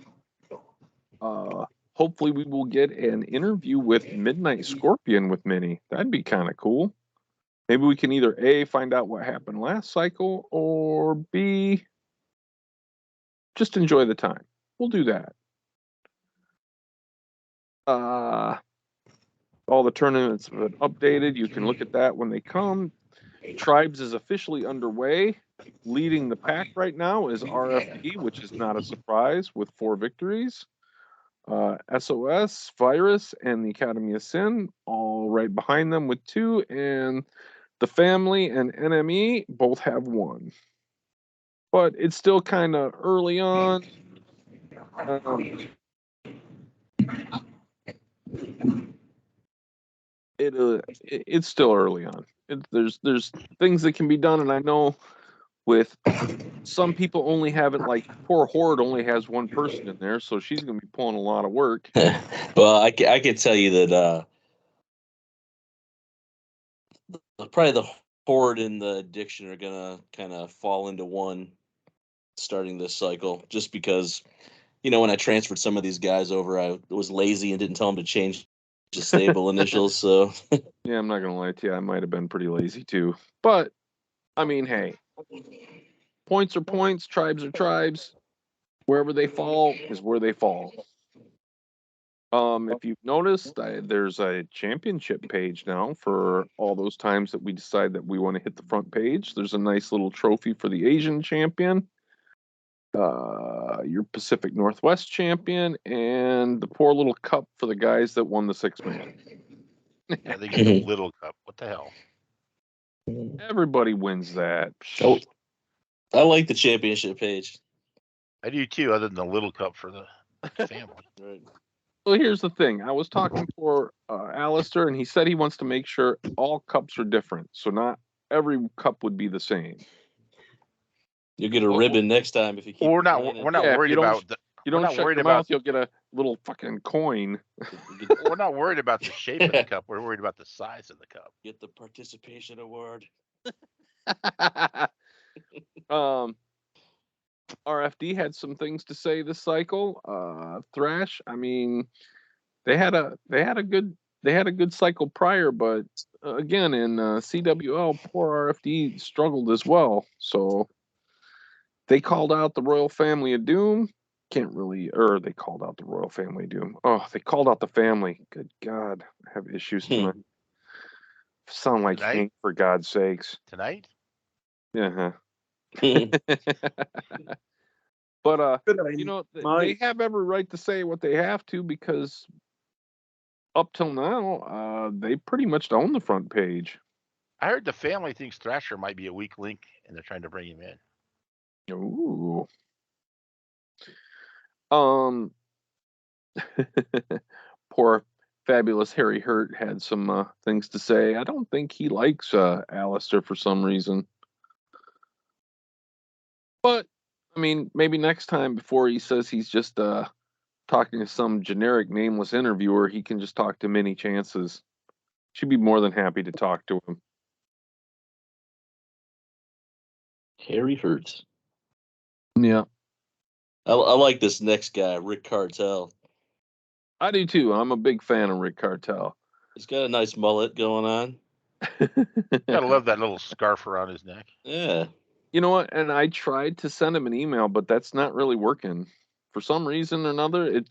Speaker 2: Hopefully we will get an interview with Midnight Scorpion with Minnie. That'd be kind of cool. Maybe we can either A, find out what happened last cycle, or B, just enjoy the time. We'll do that. All the tournaments have been updated. You can look at that when they come. Tribes is officially underway. Leading the pack right now is RFD, which is not a surprise, with 4 victories. SOS, Virus, and the Academy of Sin, all right behind them with 2, and the Family and NME both have 1. But it's still kind of early on. It's still early on. There's things that can be done, and I know with some people only have it, like poor Horde only has 1 person in there, so she's going to be pulling a lot of work.
Speaker 4: Well, I can tell you that probably the Horde and the Addiction are going to kind of fall into one starting this cycle, just because, when I transferred some of these guys over, I was lazy and didn't tell them to change the stable initials. So
Speaker 2: yeah, I'm not going to lie to you. I might have been pretty lazy too. But, I mean, hey, points are points, tribes are tribes. Wherever they fall is where they fall. If you've noticed, there's a championship page now for all those times that we decide that we want to hit the front page. There's a nice little trophy for the Asian champion, your Pacific Northwest champion, and the poor little cup for the guys that won the 6-man.
Speaker 3: Yeah, they get the little cup. What the hell?
Speaker 2: Everybody wins that.
Speaker 4: Oh, I like the championship page.
Speaker 3: I do too, other than the little cup for the family.
Speaker 4: Right.
Speaker 2: Well, here's the thing. I was talking for Alistair, and he said he wants to make sure all cups are different, so not every cup would be the same.
Speaker 4: You'll get a ribbon next time if you keep.
Speaker 3: We're not worried about the.
Speaker 2: You don't shut your mouth, you'll get a little fucking coin.
Speaker 3: We're not worried about the shape of the cup. We're worried about the size of the cup.
Speaker 4: Get the participation award.
Speaker 2: RFD had some things to say this cycle. Thrash, I mean, they had a good cycle prior, but again in CWL, poor RFD struggled as well. So they called out the Royal Family of Doom. They called out the Royal Family of Doom. Oh, they called out the family. Good God, I have issues tonight. Sound like
Speaker 3: Tonight?
Speaker 2: Hank, for God's sakes.
Speaker 3: Tonight?
Speaker 2: Yeah. But they have every right to say what they have to, because up till now, they pretty much own the front page.
Speaker 3: I heard the family thinks Thrasher might be a weak link, and they're trying to bring him in.
Speaker 2: Ooh. Poor Fabulous Harry Hurt had some things to say. I don't think he likes Alistair for some reason. But, I mean, maybe next time, before he says he's just talking to some generic nameless interviewer, he can just talk to Minnie Chances. She'd be more than happy to talk to him.
Speaker 4: Harry Hurts.
Speaker 2: Yeah.
Speaker 4: I like this next guy, Rick Cartel.
Speaker 2: I do too. I'm a big fan of Rick Cartel.
Speaker 4: He's got a nice mullet going on.
Speaker 3: Gotta love that little scarf around his neck.
Speaker 4: Yeah.
Speaker 2: You know what? And I tried to send him an email, but that's not really working. for some reason or another, it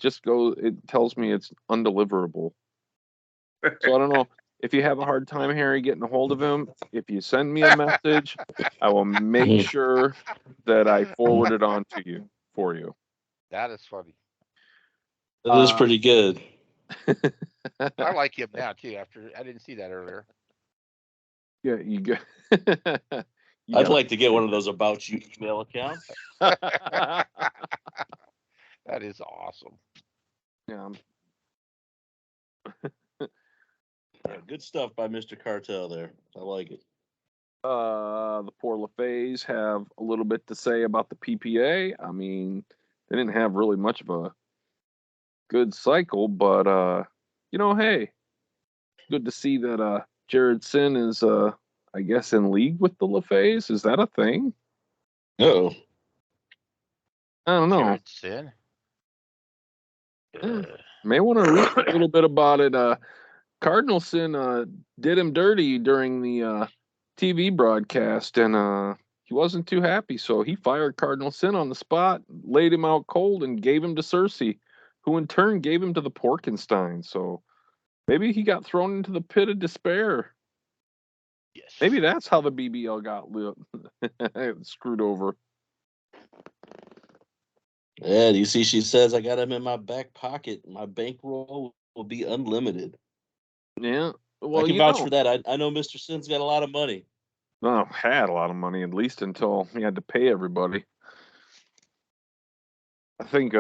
Speaker 2: tells me it's undeliverable. So I don't know if you have a hard time, Harry, getting a hold of him. If you send me a message, I will make sure that I forward it on to you for you.
Speaker 3: That is funny.
Speaker 4: That is pretty good.
Speaker 3: I like him now too. After I didn't see that earlier.
Speaker 2: Yeah, you go.
Speaker 4: I'd like to get one of those about you email accounts.
Speaker 3: That is awesome.
Speaker 2: Yeah.
Speaker 4: Yeah, good stuff by Mr. Cartel there. I like it.
Speaker 2: The poor LaFays have a little bit to say about the PPA. I mean, they didn't have really much of a good cycle, but hey, good to see that Jerrad Syn is I guess in league with the LaFays. Is that a thing?
Speaker 4: Oh,
Speaker 2: I don't know.
Speaker 3: Jerrad Syn.
Speaker 2: May want to read a little bit about it. Cardinal Syn did him dirty during the TV broadcast, and he wasn't too happy, so he fired Cardinal Syn on the spot, laid him out cold, and gave him to Cersei, who in turn gave him to the Porkenstein. So maybe he got thrown into the pit of despair.
Speaker 3: Yes.
Speaker 2: Maybe that's how the BBL got screwed over.
Speaker 4: yeah. You see, she says I got him in my back pocket. My bankroll will be unlimited.
Speaker 2: Yeah. Well,
Speaker 4: I can vouch for that. I know Mr. Syn's got a lot of money.
Speaker 2: No, had a lot of money, at least until he had to pay everybody. I think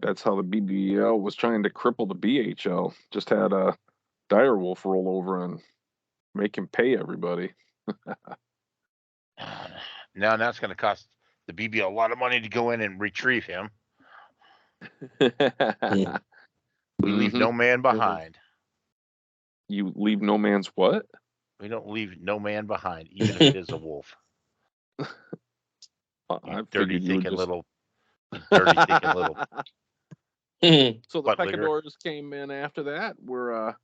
Speaker 2: that's how the BBL was trying to cripple the BHL. Just had a Direwolf roll over and make him pay everybody.
Speaker 3: Now that's going to cost the BBL a lot of money to go in and retrieve him. We leave no man behind.
Speaker 2: You leave no man's what?
Speaker 3: We don't leave no man behind, even if it is a wolf.
Speaker 2: I
Speaker 3: dirty,
Speaker 2: figured you would
Speaker 3: thinking
Speaker 2: just...
Speaker 3: little. Dirty, thinking little.
Speaker 2: So the Pecadors came in after that. We're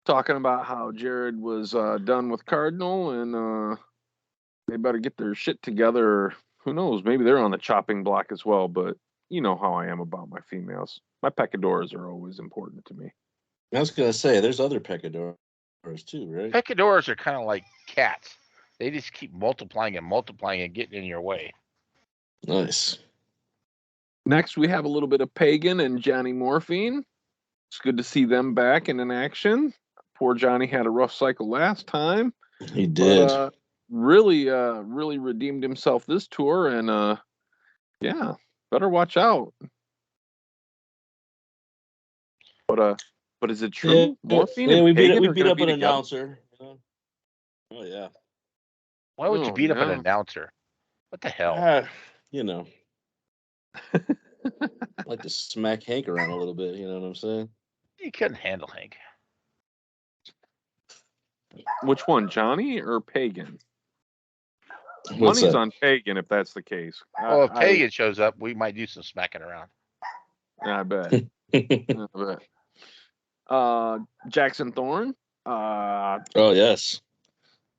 Speaker 2: talking about how Jerrad was done with Cardinal, and they better get their shit together. Who knows? Maybe they're on the chopping block as well, but you know how I am about my females. My Pecadors are always important to me.
Speaker 4: I was going to say, there's other Pecadors too, right?
Speaker 3: Pecadors are kind of like cats. They just keep multiplying and getting in your way.
Speaker 4: Nice.
Speaker 2: Next, we have a little bit of Pagan and Johnny Morphine. It's good to see them back and in action. Poor Johnny had a rough cycle last time.
Speaker 4: He did.
Speaker 2: But, really redeemed himself this tour, and yeah, better watch out. But is it true?
Speaker 4: Yeah,
Speaker 2: Morphine
Speaker 4: yeah,
Speaker 2: and
Speaker 4: we
Speaker 2: Pagan
Speaker 4: beat
Speaker 2: are
Speaker 4: up
Speaker 2: gonna
Speaker 4: an
Speaker 2: be
Speaker 4: announcer. Oh yeah.
Speaker 3: Why would you
Speaker 2: Oh,
Speaker 3: beat up an
Speaker 2: yeah.
Speaker 3: announcer? What the hell?
Speaker 4: You know, like to smack Hank around a little bit. You know what I'm saying?
Speaker 3: You couldn't handle Hank.
Speaker 2: Which one, Johnny or Pagan?
Speaker 4: What's
Speaker 2: Money's
Speaker 4: that?
Speaker 2: on Pagan if that's the case.
Speaker 3: Well, if Pagan shows up, we might do some smacking around.
Speaker 2: I bet. I bet. Jackson Thorne.
Speaker 4: Oh yes,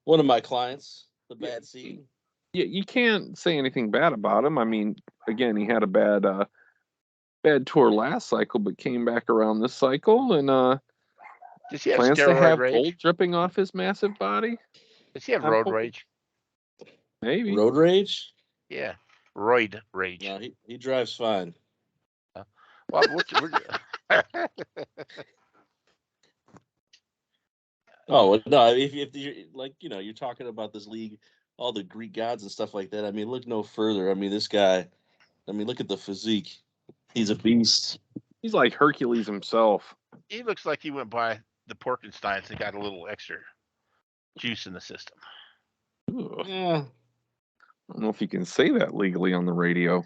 Speaker 4: one of my clients. The bad seed.
Speaker 2: Yeah, you can't say anything bad about him. I mean, again, he had a bad tour last cycle, but came back around this cycle, and
Speaker 3: Does he have
Speaker 2: plans to
Speaker 3: steroid
Speaker 2: have
Speaker 3: rage?
Speaker 2: gold dripping off his massive body.
Speaker 3: Does he have road rage?
Speaker 2: Maybe.
Speaker 4: Road rage?
Speaker 3: Yeah, roid rage.
Speaker 4: No, he drives fine.
Speaker 3: Well,
Speaker 4: oh no! If you're like you're talking about this league, all the Greek gods and stuff like that. I mean, look no further. I mean, this guy. I mean, look at the physique. He's a beast.
Speaker 2: He's like Hercules himself.
Speaker 3: He looks like he went by the Porkensteins and got a little extra juice in the system.
Speaker 2: Ugh.
Speaker 4: Yeah.
Speaker 2: I don't know if you can say that legally on the radio.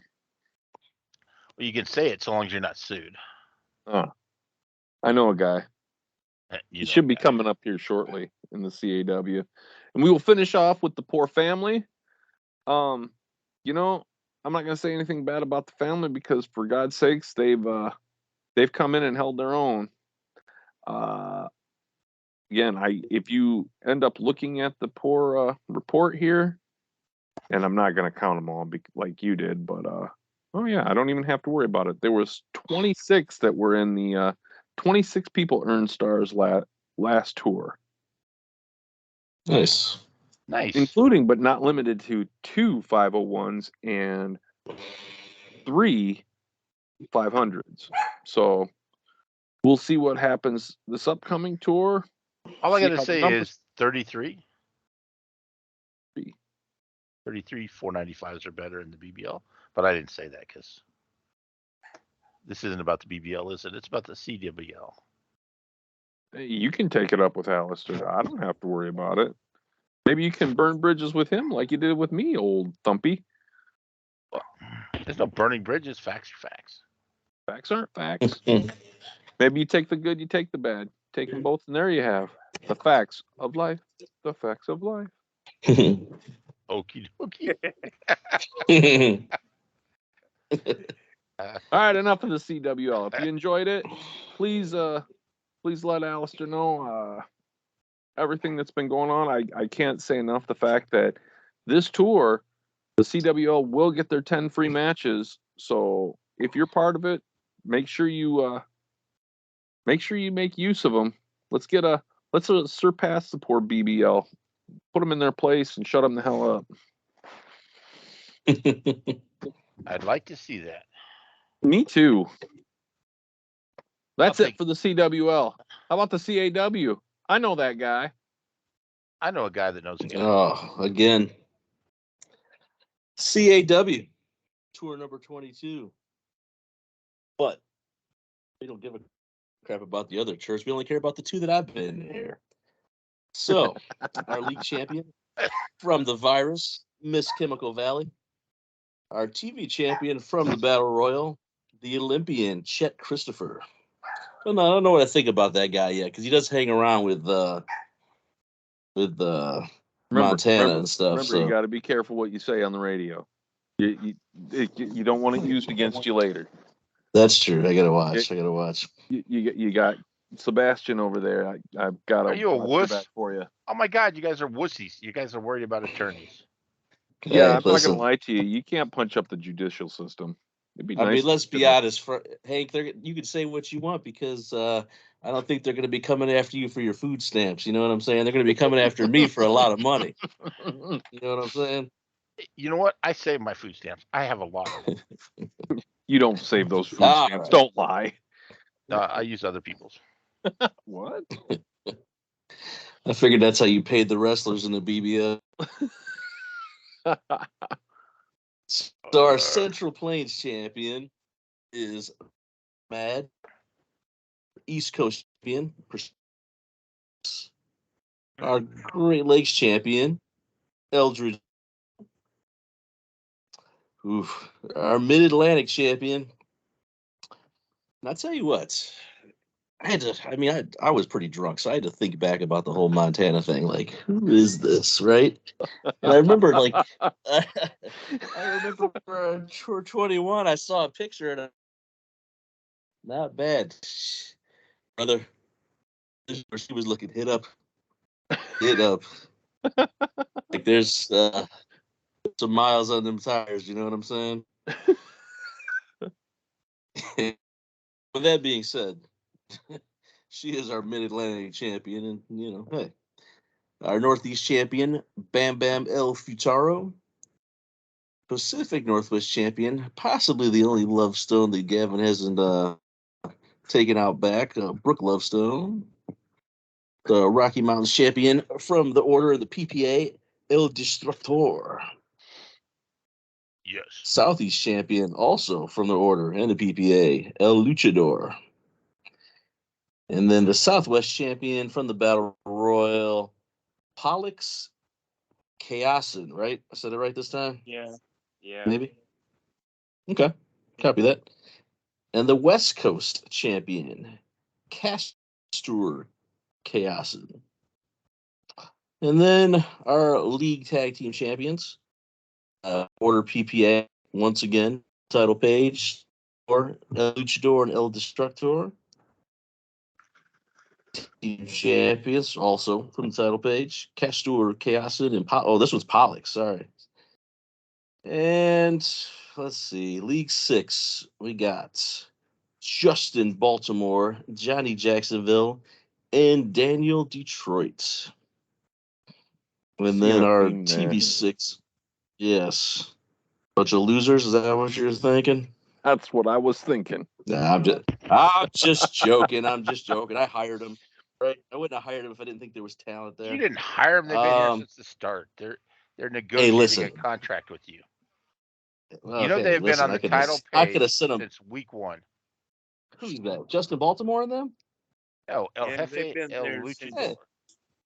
Speaker 3: Well, you can say it so long as you're not sued.
Speaker 2: I know a guy.
Speaker 3: He
Speaker 2: should be coming up here shortly in the CAW. And we will finish off with the poor family. I'm not gonna say anything bad about the family because for God's sakes, they've come in and held their own. Again, if you end up looking at the poor report here, and I'm not gonna count them all like you did, but Oh yeah, I don't even have to worry about it. There was 26 that were in the 26 people earned stars last tour.
Speaker 4: Nice.
Speaker 2: Including but not limited to 2 501s and 3 500s. So we'll see what happens this upcoming tour.
Speaker 3: All I got to say is 33. 33 495s are better in the BBL, but I didn't say that because this isn't about the BBL, is it? It's about the CWL.
Speaker 2: You can take it up with Alistair. I don't have to worry about it. Maybe you can burn bridges with him like you did with me, old Thumpy.
Speaker 3: Well, there's no burning bridges. Facts are facts.
Speaker 2: Facts aren't facts. Maybe you take the good, you take the bad. Take them both, and there you have the facts of life. The facts of life.
Speaker 3: Okie dokie.
Speaker 2: All right, enough of the CWL. If you enjoyed it, please let Alistair know everything that's been going on. I can't say enough the fact that this tour, the CWL will get their 10 free matches. So if you're part of it, make sure you make use of them. Let's surpass the poor BBL. Put them in their place and shut them the hell up.
Speaker 3: I'd like to see that.
Speaker 2: Me too. That's it for the CWL. How about the CAW? I know that guy.
Speaker 3: I know a guy that knows a guy.
Speaker 4: Oh, again. CAW. Tour number 22. But we don't give a crap about the other tours. We only care about the 2 that I've been here. So, our league champion from the virus, Miss Chemical Valley. Our TV champion from the Battle Royal, the Olympian, Chet Christopher. I don't know what I think about that guy yet, because he does hang around with Montana and stuff.
Speaker 2: Remember, you got to be careful what you say on the radio. You don't want it used against you later.
Speaker 4: That's true. I gotta watch.
Speaker 2: You got Sebastian over there. I've got to.
Speaker 3: Are you a wuss?
Speaker 2: Back for you.
Speaker 3: Oh my God, you guys are wussies. You guys are worried about attorneys.
Speaker 2: Yeah, I'm not gonna lie to you. You can't punch up the judicial system. It'd be nice.
Speaker 4: I mean, let's be honest, Hank. You can say what you want because I don't think they're going to be coming after you for your food stamps. You know what I'm saying? They're going to be coming after me for a lot of money. You know what I'm saying?
Speaker 3: You know what? I save my food stamps. I have a lot of them.
Speaker 2: You don't save those food stamps. Right. Don't lie.
Speaker 3: I use other people's.
Speaker 2: What?
Speaker 4: I figured that's how you paid the wrestlers in the BBL. So our Central Plains champion is Mad. East Coast champion. Our Great Lakes champion, Eldridge. Oof. Our Mid-Atlantic champion. And I'll tell you what, I was pretty drunk, so I had to think back about the whole Montana thing. Like, who is this, right? And I remember, I remember for 21, I saw a picture and not bad. Brother, this is where she was looking hit up. Like, there's some miles on them tires, you know what I'm saying? With that being said, she is our Mid-Atlantic champion, and, hey. Our Northeast champion, Bam Bam El Futaro. Pacific Northwest champion, possibly the only Lovestone that Gavin hasn't taken out back, Brooke Lovestone. The Rocky Mountains champion from the order of the PPA, El Destructor.
Speaker 3: Yes.
Speaker 4: Southeast champion, also from the order and the PPA, El Luchador. And then the Southwest champion from the Battle Royal, Pollux Chaosin, right? I said it right this time?
Speaker 1: Yeah.
Speaker 4: Maybe? Okay. Copy that. And the West Coast champion, Castor Chaosin. And then our league tag team champions, Order PPA, once again, title page, or El Luchador and El Destructor. Team champions, also from the title page, Castor Chaosin and this one's Pollux, sorry. And let's see, League 6, we got Justin Baltimore, Johnny Jacksonville, and Daniel Detroit. And then our TV6, yes. Bunch of losers, is that what you're thinking?
Speaker 2: That's what I was thinking.
Speaker 4: Nah, I'm just joking. I'm just joking. I hired him. Right? I wouldn't have hired him if I didn't think there was talent there.
Speaker 3: You didn't hire them. They've been here since the start. They're negotiating a contract with you.
Speaker 4: Okay,
Speaker 3: you know they've been on the title page since week 1.
Speaker 4: Who's that? Justin Baltimore and them?
Speaker 3: Oh, El Jefe, El Luchador.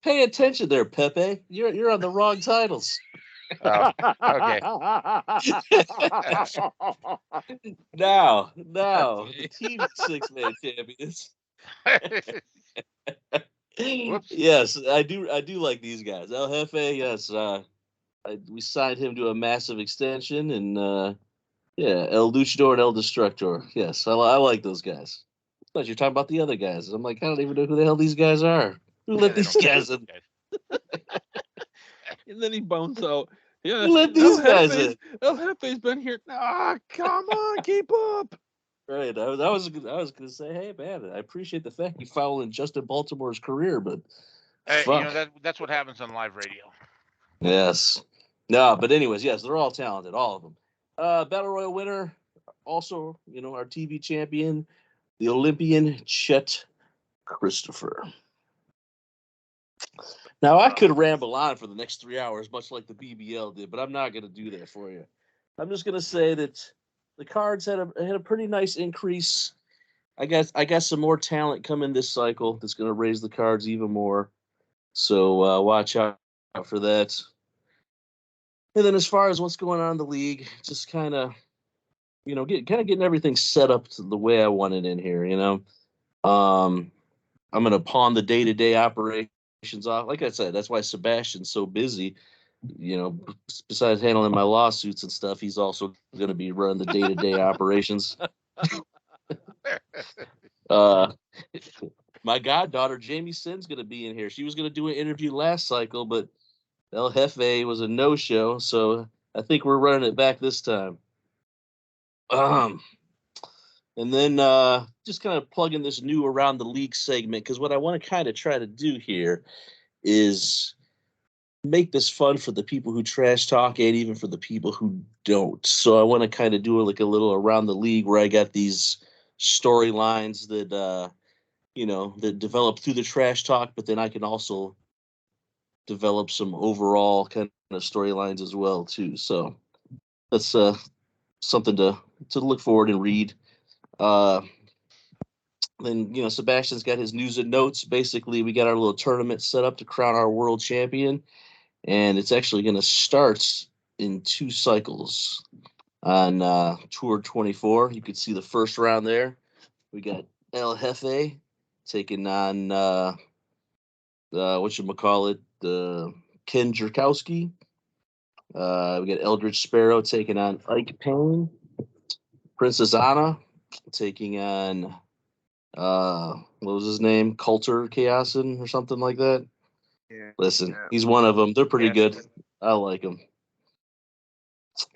Speaker 4: Pay attention there, Pepe. You're on the wrong titles.
Speaker 3: Oh, okay.
Speaker 4: Now, the TV 6-man champions. Yes, I do like these guys. El Jefe, yes. We signed him to a massive extension, and El Luchador and El Destructor. Yes, I like those guys. I thought you were talking about the other guys. I'm like, I don't even know who the hell these guys are. Who let these guys in?
Speaker 2: And then he bones out. Yeah,
Speaker 4: who let these guys in?
Speaker 2: El Jefe's been here. Ah, come on, keep up.
Speaker 4: Right. I was gonna say, hey man, I appreciate the fact you following Justin Baltimore's career, but
Speaker 3: that's what happens on live radio.
Speaker 4: Yes. No, but anyways, yes, they're all talented, all of them. Battle Royal winner, also, our TV champion, the Olympian Chet Christopher. Now, I could ramble on for the next 3 hours, much like the BBL did, but I'm not going to do that for you. I'm just going to say that the cards had a pretty nice increase. I got some more talent coming this cycle that's going to raise the cards even more. So watch out for that. And then as far as what's going on in the league, just kind of, getting everything set up to the way I want it in here, I'm going to pawn the day-to-day operations off. Like I said, that's why Sebastian's so busy. Besides handling my lawsuits and stuff, he's also going to be running the day-to-day operations. My goddaughter, Jamie Syn's going to be in here. She was going to do an interview last cycle, but El Jefe was a no-show, so I think we're running it back this time. And then just kind of plug in this new Around the League segment, because what I want to kind of try to do here is make this fun for the people who trash talk and even for the people who don't. So I want to kind of do like a little Around the League where I got these storylines that, that develop through the trash talk, but then I can also develop some overall kind of storylines as well too. So that's something to look forward and read. Then Sebastian's got his news and notes. Basically, we got our little tournament set up to crown our world champion, and it's actually going to start in 2 cycles on Tour 24. You can see the first round there. We got El Jefe taking on whatchamacallit, Ken Jerkowski. We got Eldridge Sparrow taking on Ike Payne. Princess Anna taking on what was his name? Coulter Chaosin or something like that.
Speaker 2: Yeah.
Speaker 4: Listen, he's one of them. They're pretty good. I like him.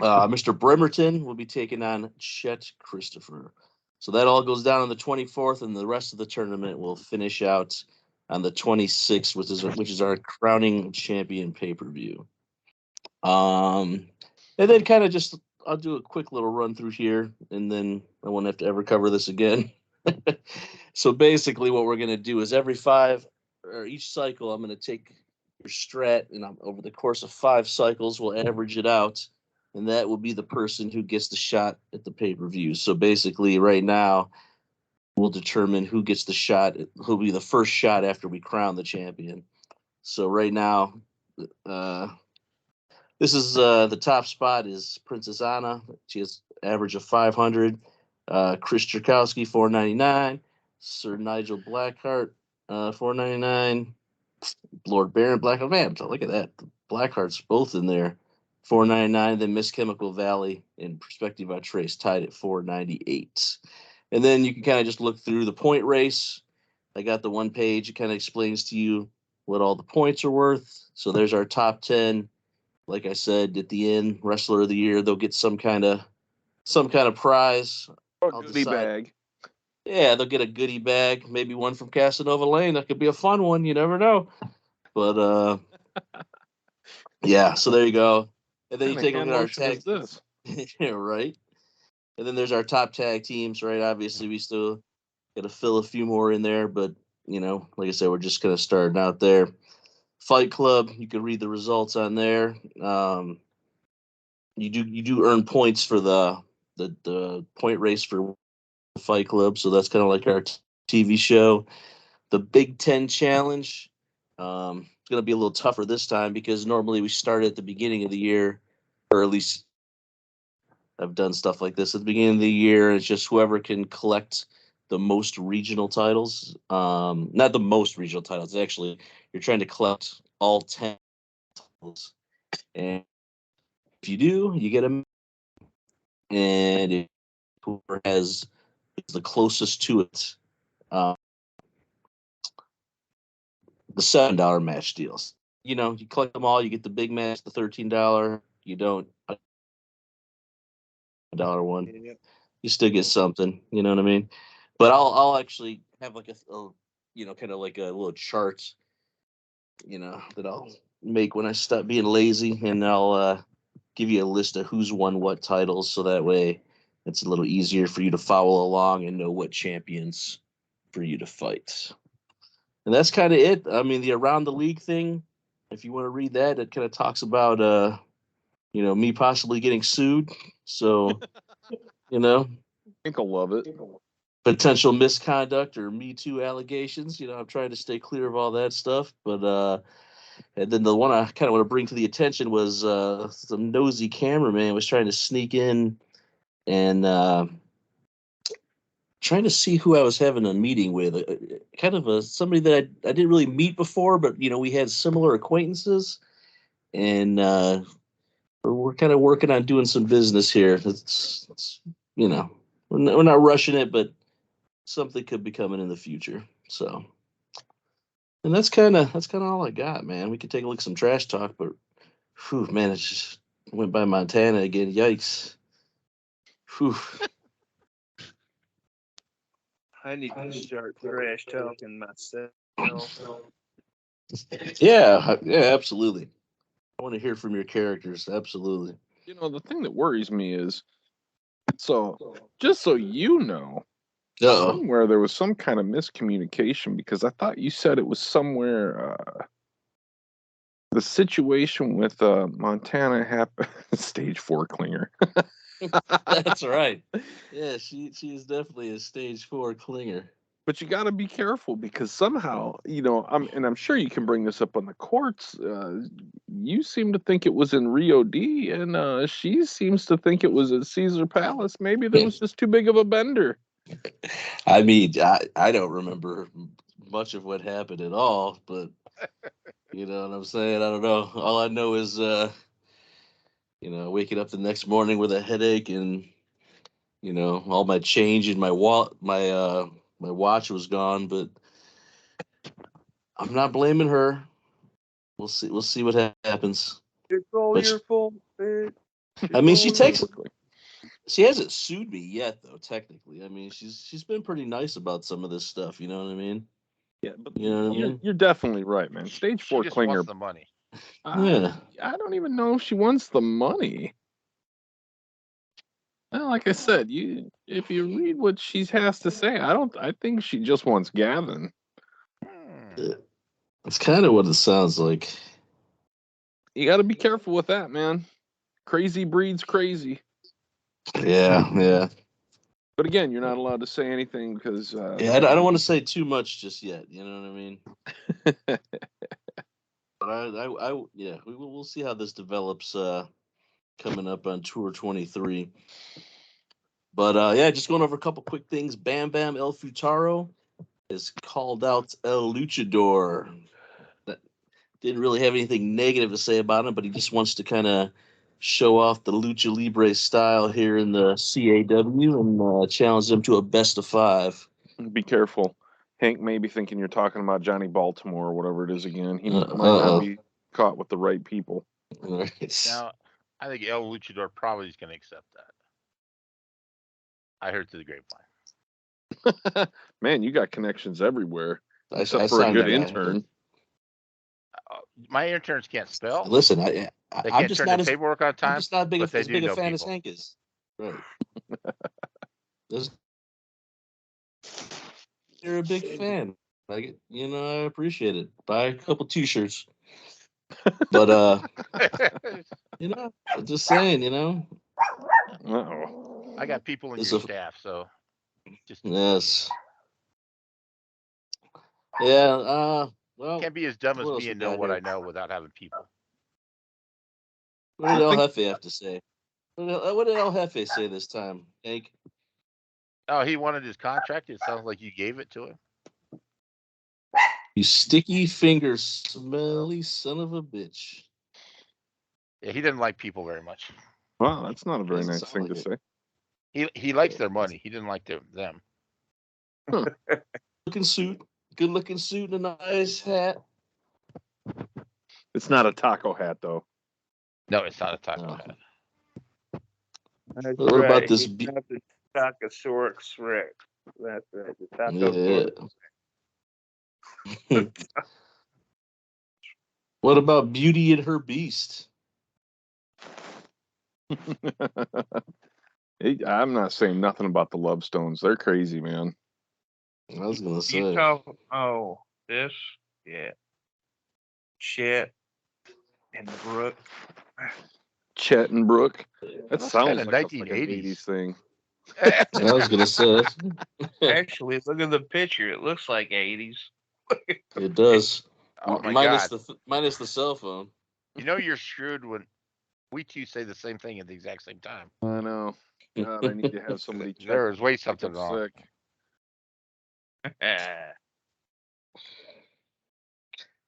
Speaker 4: Mr. Bremerton will be taking on Chet Christopher. So that all goes down on the 24th, and the rest of the tournament will finish out on the 26th, which is our crowning champion pay-per-view. And then kind of just I'll do a quick little run through here, and then I won't have to ever cover this again. So basically what we're going to do is each cycle, I'm going to take your strat, and over the course of 5 cycles, we'll average it out, and that will be the person who gets the shot at the pay-per-view. So basically right now, we'll determine who gets the shot, who'll be the first shot after we crown the champion. So right now, this is the top spot is Princess Anna. She has average of 500. Chris Jerkowski, 499. Sir Nigel Blackheart, 499. Lord Baron Blackheart. Man, look at that. The Blackheart's both in there. 499. Then Miss Chemical Valley and Perspective I Trace tied at 498. And then you can kind of just look through the point race. I got the one page. It kind of explains to you what all the points are worth. So there's our top 10. like I said, at the end, Wrestler of the Year, they'll get some kind of prize.
Speaker 2: A
Speaker 4: I'll
Speaker 2: goodie
Speaker 4: decide.
Speaker 2: bag.
Speaker 4: Yeah, they'll get a goodie bag, maybe one from Casanova Lane. That could be a fun one. You never know. But yeah. So there you go. And then you take a look at our tag.
Speaker 2: This?
Speaker 4: Yeah, right. And then there's our top tag teams, right? Obviously, we still got to fill a few more in there, but like I said, we're just kind of starting out there. Fight Club, you can read the results on there. You do earn points for the point race for Fight Club, so that's kind of like our TV show. The Big Ten Challenge, it's going to be a little tougher this time because normally we start at the beginning of the year, or at least I've done stuff like this at the beginning of the year. It's just whoever can collect the most regional titles. Not the most regional titles. Actually, you're trying to collect all 10 titles. And if you do, you get them. And whoever is the closest to it, the $7 match deals. You collect them all, you get the big match, the $13. You don't, $1 one. Yeah. You still get something. You know what I mean? But I'll actually have like a kind of like a little chart, that I'll make when I stop being lazy, and I'll give you a list of who's won what titles, so that way it's a little easier for you to follow along and know what champions for you to fight. And that's kind of it. I mean, the Around the League thing, if you want to read that, it kind of talks about me possibly getting sued. So,
Speaker 2: I think I'll love it.
Speaker 4: Potential misconduct or Me Too allegations. I'm trying to stay clear of all that stuff. But and then the one I kind of want to bring to the attention was some nosy cameraman was trying to sneak in and trying to see who I was having a meeting with. Kind of somebody that I didn't really meet before, but we had similar acquaintances, and we're kind of working on doing some business here. It's we're not rushing it, but something could be coming in the future. So, and that's kind of all I got, man. We could take a look at some trash talk, but whew, man, it just went by Montana again. Yikes. Whew.
Speaker 1: I need to start trash talking myself.
Speaker 4: Yeah, absolutely. I want to hear from your characters. Absolutely.
Speaker 2: The thing that worries me is, just so you know, somewhere there was some kind of miscommunication, because I thought you said it was somewhere the situation with Montana happened. Stage 4 clinger.
Speaker 4: That's right. Yeah, she is definitely a stage 4 clinger.
Speaker 2: But you got to be careful, because somehow, I'm sure you can bring this up on the courts. You seem to think it was in Rio D, and she seems to think it was at Caesar Palace. Maybe there was just too big of a bender.
Speaker 4: I mean, I don't remember much of what happened at all, but you know what I'm saying? I don't know. All I know is, waking up the next morning with a headache, and all my change in my my watch was gone. But I'm not blaming her. We'll see. We'll see what happens.
Speaker 1: It's all your fault, bitch.
Speaker 4: I mean, she hasn't sued me yet, though. Technically, I mean, she's been pretty nice about some of this stuff. You know what I mean?
Speaker 2: Yeah, but you're definitely right, man. Stage 4
Speaker 3: just
Speaker 2: clinger.
Speaker 3: wants the money.
Speaker 4: Yeah.
Speaker 2: I don't even know if she wants the money. Well, like I said, if you read what she has to say, I think she just wants Gavin.
Speaker 4: That's kind of what it sounds like.
Speaker 2: You got to be careful with that, man. Crazy breeds crazy.
Speaker 4: Yeah.
Speaker 2: But again, you're not allowed to say anything because.
Speaker 4: Yeah, I don't want to say too much just yet. You know what I mean? But we'll see how this develops coming up on Tour 23. But just going over a couple quick things. Bam Bam El Futaro has called out El Luchador. That didn't really have anything negative to say about him, but he just wants to kind of show off the Lucha Libre style here in the CAW and challenge them to a best of 5.
Speaker 2: Be careful. Hank may be thinking you're talking about Johnny Baltimore or whatever it is again. He might not be caught with the right people.
Speaker 4: All right.
Speaker 3: Now, I think El Luchador probably is going to accept that. I heard through the grapevine.
Speaker 2: Man, you got connections everywhere,
Speaker 4: I
Speaker 2: except for a
Speaker 4: signed
Speaker 2: good
Speaker 4: the guy.
Speaker 2: intern.
Speaker 3: My interns can't spell.
Speaker 4: Listen,
Speaker 3: They
Speaker 4: I'm
Speaker 3: can't
Speaker 4: just
Speaker 3: turn
Speaker 4: not
Speaker 3: their
Speaker 4: as
Speaker 3: paperwork on
Speaker 4: I'm
Speaker 3: time,
Speaker 4: just not
Speaker 3: but they
Speaker 4: as
Speaker 3: do
Speaker 4: big a
Speaker 3: know
Speaker 4: fan as
Speaker 3: people.
Speaker 4: Hank is. Right. You're a big fan. I appreciate it. Buy a couple T-shirts. But I'm just saying,
Speaker 2: Uh-oh.
Speaker 3: I got people in
Speaker 4: It's
Speaker 3: your
Speaker 4: a-
Speaker 3: staff, so just
Speaker 4: yes. Yeah. Well,
Speaker 3: can't be as dumb
Speaker 4: what
Speaker 3: as
Speaker 4: else
Speaker 3: me
Speaker 4: we
Speaker 3: and know
Speaker 4: got
Speaker 3: what
Speaker 4: here?
Speaker 3: I know without having people.
Speaker 4: What did El Jefe have to say? What did El Jefe say this time, Hank?
Speaker 3: Oh, he wanted his contract. It sounds like you gave it to him.
Speaker 4: You sticky finger smelly son of a bitch.
Speaker 3: Yeah, he didn't like people very much.
Speaker 2: Wow, that's not a very
Speaker 4: Doesn't
Speaker 2: nice
Speaker 4: sound
Speaker 2: thing
Speaker 4: like
Speaker 2: to
Speaker 4: it.
Speaker 2: say.
Speaker 3: He likes their money. He didn't like them.
Speaker 4: Good looking suit, and a nice hat.
Speaker 2: It's not a taco hat, though.
Speaker 3: No, it's not a taco
Speaker 4: No.
Speaker 3: hat.
Speaker 1: That's
Speaker 4: What about
Speaker 1: right.
Speaker 4: this
Speaker 1: He's not the Tacosaurus Rex. That's right. The Tacosaurus.
Speaker 4: Yeah. What about Beauty and her Beast?
Speaker 2: I'm not saying nothing about the Love Stones. They're crazy, man.
Speaker 4: I was gonna
Speaker 1: You
Speaker 4: say.
Speaker 1: talk. Oh, this. Yeah. Chet and Brooke.
Speaker 2: Chet and Brooke. That
Speaker 3: That's
Speaker 2: sounds
Speaker 3: kinda
Speaker 2: like an
Speaker 3: 1980s.
Speaker 2: 80s thing.
Speaker 4: I was gonna say.
Speaker 1: Actually, look at the picture. It looks like 80s.
Speaker 4: It does.
Speaker 3: Oh my
Speaker 4: minus
Speaker 3: God!
Speaker 4: minus the cell phone.
Speaker 3: You know you're screwed when we two say the same thing at the exact same time.
Speaker 2: I know. God, I need to have somebody check.
Speaker 3: There is way
Speaker 2: Like
Speaker 3: something
Speaker 2: I'm
Speaker 3: wrong.
Speaker 2: sick.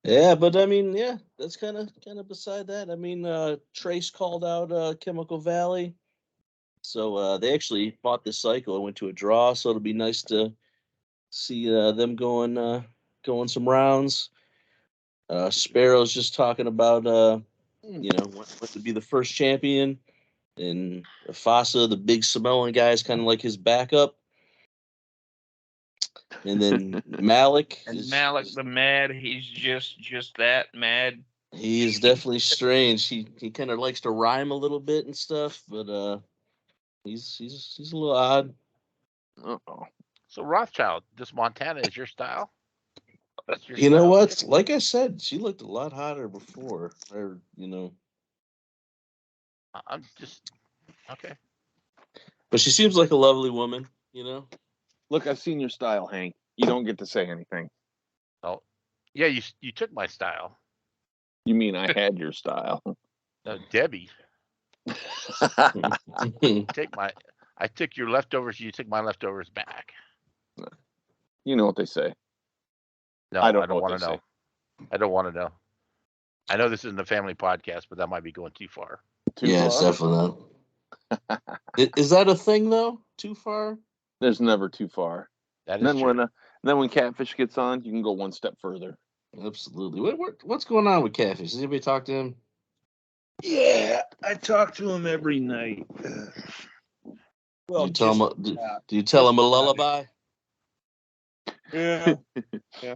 Speaker 4: Yeah, but I mean, yeah, that's kind of beside that. I mean, Trace called out Chemical Valley, so they actually bought this cycle and went to a draw. So it'll be nice to see them going some rounds. Sparrow's just talking about what to be the first champion, and Fasa, the big Samoan guy, is kind of like his backup. And then Malik
Speaker 1: And
Speaker 4: is
Speaker 1: Malik the Mad, he's just that mad.
Speaker 4: he is definitely strange. He kind of likes to rhyme a little bit and stuff, but he's a little odd.
Speaker 2: Uh-oh.
Speaker 3: So Rothschild, this Montana is your style? That's your
Speaker 4: You know
Speaker 3: style,
Speaker 4: what?
Speaker 3: chick?
Speaker 4: Like I said, she looked a lot hotter before. Or
Speaker 3: I'm just okay.
Speaker 4: but she seems like a lovely woman.
Speaker 2: Look, I've seen your style, Hank. You don't get to say anything.
Speaker 3: Oh, yeah, you took my style.
Speaker 2: You mean I had your style?
Speaker 3: Debbie, I took your leftovers. You took my leftovers back.
Speaker 2: You know what they say.
Speaker 3: No,
Speaker 2: I
Speaker 3: I
Speaker 2: don't
Speaker 3: don't
Speaker 2: know what
Speaker 3: want
Speaker 2: they
Speaker 3: to know.
Speaker 2: say.
Speaker 3: I don't want to know. I know this isn't a family podcast, but that might be going too far.
Speaker 2: Too
Speaker 4: Yeah,
Speaker 2: far?
Speaker 4: it's definitely not. Is that a thing though? Too far?
Speaker 2: There's never too far.
Speaker 3: That
Speaker 2: And
Speaker 3: is true.
Speaker 2: then when Catfish gets on, you can go one step further.
Speaker 4: Absolutely. What's going on with Catfish? Does anybody talk to him?
Speaker 1: Yeah, I talk to him every night. Well,
Speaker 4: Do you tell
Speaker 1: just
Speaker 4: him? Do you tell him a lullaby?
Speaker 1: yeah, yeah.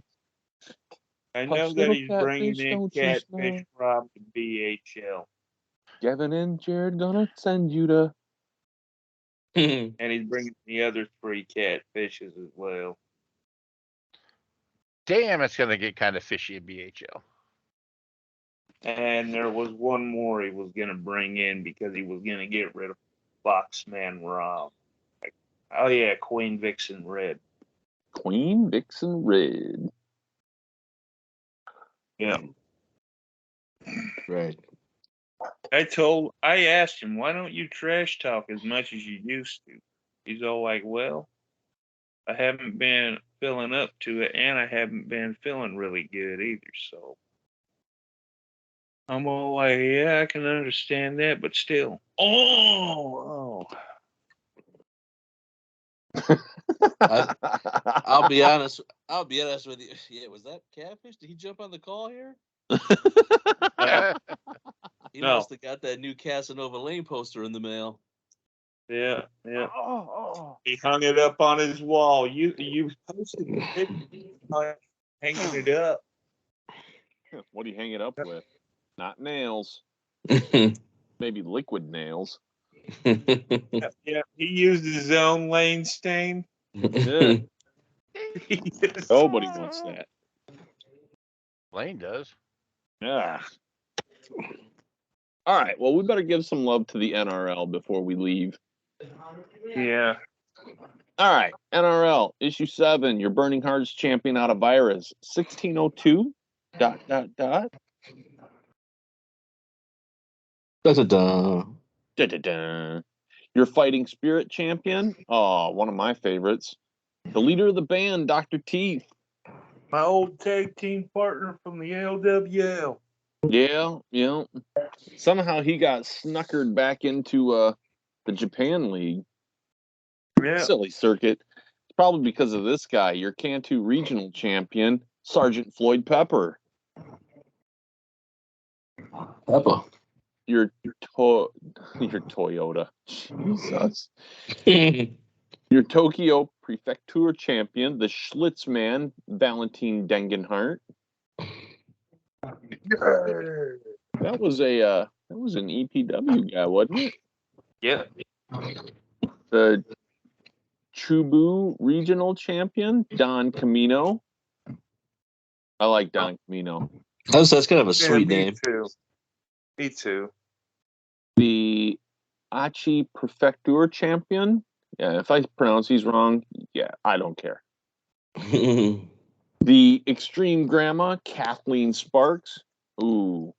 Speaker 1: I know
Speaker 2: Hush,
Speaker 1: that
Speaker 2: little
Speaker 1: he's bringing
Speaker 2: catfish,
Speaker 1: in
Speaker 2: don't you
Speaker 1: Catfish
Speaker 2: smell?
Speaker 1: Rob to BHL,
Speaker 2: Gavin and Jerrad gonna send you to.
Speaker 1: and he's bringing the other 3 catfishes as well.
Speaker 3: Damn, it's gonna get kind of fishy in BHL.
Speaker 1: And there was one more he was gonna bring in because he was gonna get rid of Boxman Rob. Oh yeah, Queen Vixen Red.
Speaker 2: Queen Vixen Red.
Speaker 1: Yeah.
Speaker 4: Right.
Speaker 1: I asked him, why don't you trash talk as much as you used to? He's all like, well, I haven't been filling up to it, and I haven't been feeling really good either. So I'm all like, yeah, I can understand that, but still. Oh.
Speaker 4: I'll be honest. I'll be honest with you. Yeah, was that Catfish? Did he jump on the call here? He
Speaker 1: No.
Speaker 4: must have got that new Casanova Lane poster in the mail.
Speaker 1: Yeah, yeah.
Speaker 2: Oh.
Speaker 1: He hung it up on his wall. You posted the picture, hanging it up.
Speaker 2: What do you hang it up with? Not nails.
Speaker 4: Yeah.
Speaker 2: Maybe liquid nails.
Speaker 1: Yeah, he used his own lane stain.
Speaker 2: Yeah. Nobody wants that.
Speaker 3: Lane does.
Speaker 2: Yeah. All right. Well, we better give some love to the NRL before we leave.
Speaker 1: Yeah.
Speaker 2: All right. NRL issue 7. Your Burning Hearts champion out of virus 1602. ...
Speaker 4: Da-da-da.
Speaker 2: Da-da-da. Your Fighting Spirit champion. Oh, one of my favorites. The leader of the band, Dr. Teeth.
Speaker 1: My old tag team partner from the LWL.
Speaker 2: Yeah. Somehow he got snuckered back into the Japan League.
Speaker 1: Yeah.
Speaker 2: Silly circuit. It's probably because of this guy, your Cantu regional champion, Sergeant Floyd Pepper.
Speaker 4: Peppa.
Speaker 2: Your Toyota. Jesus. Your Tokyo Prefecture champion, the Schlitzman, Valentin Dengenhart. That was an EPW guy, wasn't it?
Speaker 1: Yeah.
Speaker 2: The Chubu regional champion, Don Camino. I like Don Camino.
Speaker 4: That's kind of a sweet
Speaker 1: me
Speaker 4: name.
Speaker 1: too. Me too.
Speaker 2: The Aichi Prefecture champion. Yeah, if I pronounce these wrong, yeah, I don't care. The Extreme Grandma, Kathleen Sparks. Ooh.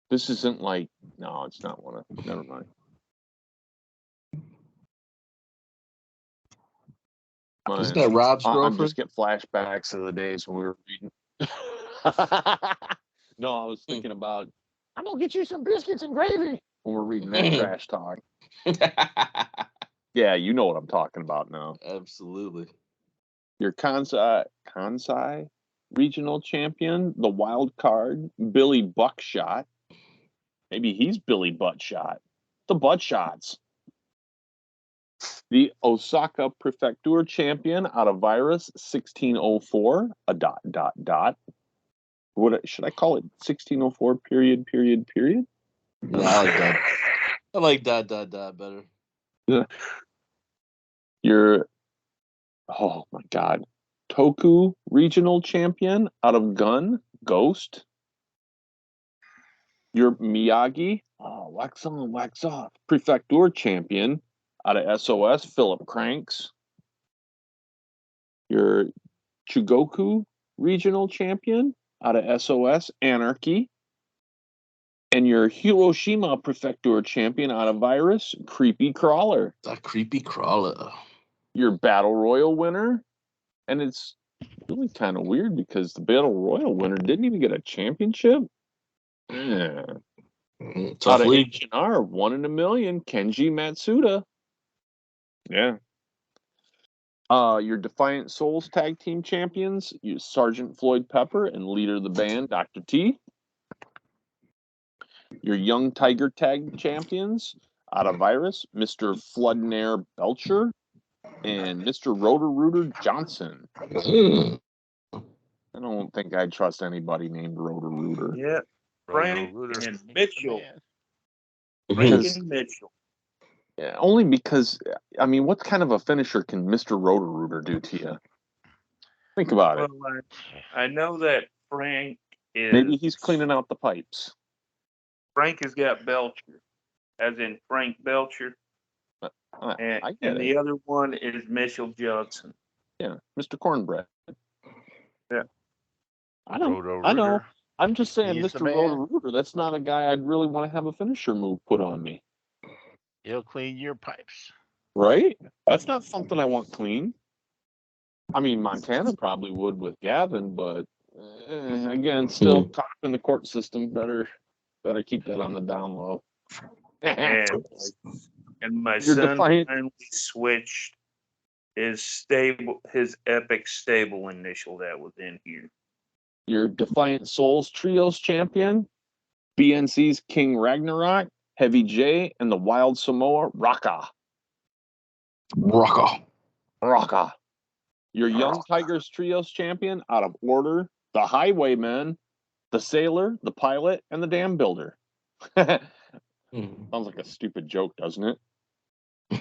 Speaker 2: This isn't like, no, it's not one of, never mind.
Speaker 4: Isn't that Rob's
Speaker 2: I'm
Speaker 4: girlfriend?
Speaker 2: just getting flashbacks of the days when we were reading. No, I was thinking about, I'm going to get you some biscuits and gravy when we're reading that trash talk. Yeah, you know what I'm talking about now.
Speaker 4: Absolutely.
Speaker 2: Your Kansai regional champion, the wild card, Billy Buckshot. Maybe he's Billy Buttshot. The Buttshots. The Osaka Prefecture champion out of virus 1604. A ... What should I call it? 1604 ...
Speaker 4: Yeah, I like that. I like ... better.
Speaker 2: Your, oh my God, Toku regional champion out of Gun, Ghost. Your Miyagi, wax on, wax off, Prefecture champion out of SOS, Philip Cranks. Your Chugoku regional champion out of SOS, Anarchy. And your Hiroshima Prefecture champion out of virus, Creepy Crawler.
Speaker 4: A creepy crawler.
Speaker 2: Your Battle Royal winner. And it's really kind of weird because the Battle Royal winner didn't even get a championship. Yeah.
Speaker 4: Tough
Speaker 2: Out of
Speaker 4: league.
Speaker 2: H&R, 1 in a million, Kenji Matsuda. Yeah. Your Defiant Souls tag team champions, Sergeant Floyd Pepper and leader of the band, Dr. T. Your Young Tiger tag champions, out of virus, Mr. Floodnair Belcher and Mr. Rotor-Rooter Johnson. I don't think I trust anybody named Rotor-Rooter.
Speaker 1: Yeah. Frank
Speaker 3: Rotor-Rooter.
Speaker 1: and Mitchell.
Speaker 3: Man.
Speaker 1: Frank and Mitchell.
Speaker 2: Yeah, only because, I mean, what kind of a finisher can Mr. Rotor-Rooter do to you? Think about it.
Speaker 1: Well, I know that Frank is.
Speaker 2: Maybe he's cleaning out the pipes.
Speaker 1: Frank has got Belcher, as in Frank Belcher. And
Speaker 2: I get it.
Speaker 1: the other one is Mitchell Johnson.
Speaker 2: Yeah, Mr. Cornbread.
Speaker 1: Yeah.
Speaker 2: I know.
Speaker 3: Roto-Rooter.
Speaker 2: I'm just saying,
Speaker 3: He's the
Speaker 2: Mr.
Speaker 3: man.
Speaker 2: Rotor-Rooter, that's not a guy I'd really want to have a finisher move put on me.
Speaker 3: He'll clean your pipes.
Speaker 2: Right? That's not something I want clean. I mean, Montana probably would with Gavin, but again, still caught up in the court system. Better keep that on the down low.
Speaker 1: And my son
Speaker 2: Defiant.
Speaker 1: finally switched his epic stable initial that was in here.
Speaker 2: Your Defiant Souls Trios champion, BNC's King Ragnarok, Heavy J, and the Wild Samoa Raka. Raka. Your Young Tigers Trios champion out of order, the Highwayman, the Sailor, the Pilot, and the Dam Builder. Sounds like a stupid joke, doesn't it?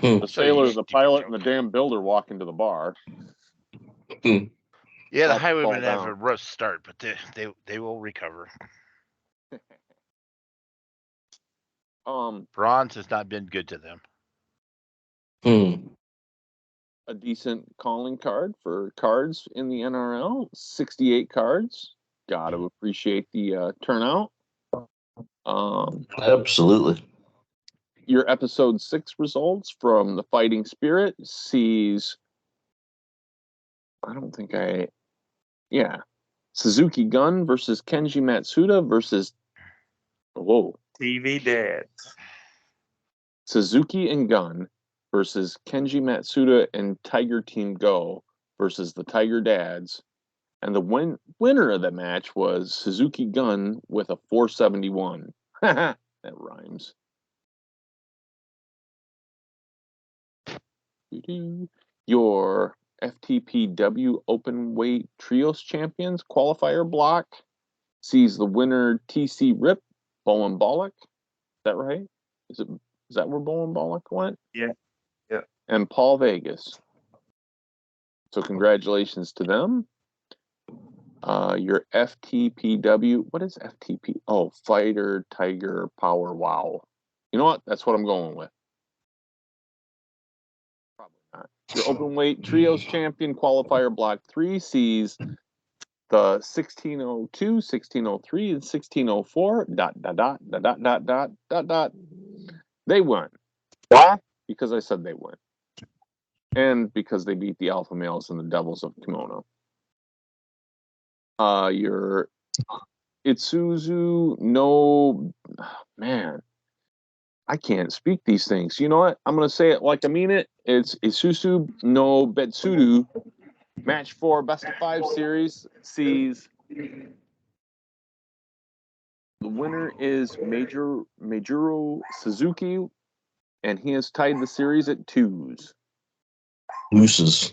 Speaker 2: The Sailor, the Pilot, and the Dam Builder walk into the bar.
Speaker 3: Yeah, the
Speaker 2: About to fall
Speaker 3: Highwaymen have a
Speaker 2: down.
Speaker 3: rough start, but they will recover. Bronze has not been good to them.
Speaker 2: A decent calling card for cards in the NRL. 68 cards. Got to appreciate the turnout.
Speaker 4: Absolutely.
Speaker 2: Your episode 6 results from the Fighting Spirit sees, Suzuki Gun versus Kenji Matsuda versus,
Speaker 1: TV dads.
Speaker 2: Suzuki and Gun versus Kenji Matsuda and Tiger Team Go versus the Tiger Dads. And the winner of the match was Suzuki Gun with a 471. That rhymes. Your FTPW Open Weight Trios Champions qualifier block sees the winner TC Rip, Bowen Bollock. Is that right? Is that where Bowen Bollock went?
Speaker 1: Yeah. Yeah.
Speaker 2: And Paul Vegas. So congratulations to them. Your FTPW, what is FTP? Oh, Fighter Tiger Power Wow. You know what? That's what I'm going with. Probably not. Your open weight trios champion qualifier block 3 sees the 1602, 1603, and 1604. ... They won. Why? Because I said they won. And because they beat the Alpha Males and the Devils of Kimono. Your Itsuzu no, man, I can't speak these things. You know what? I'm going to say it like I mean it. It's Isuzu no Betsudu match 4 best of 5 series sees the winner is Majuro Suzuki, and he has tied the series at 2s.
Speaker 4: Deuces.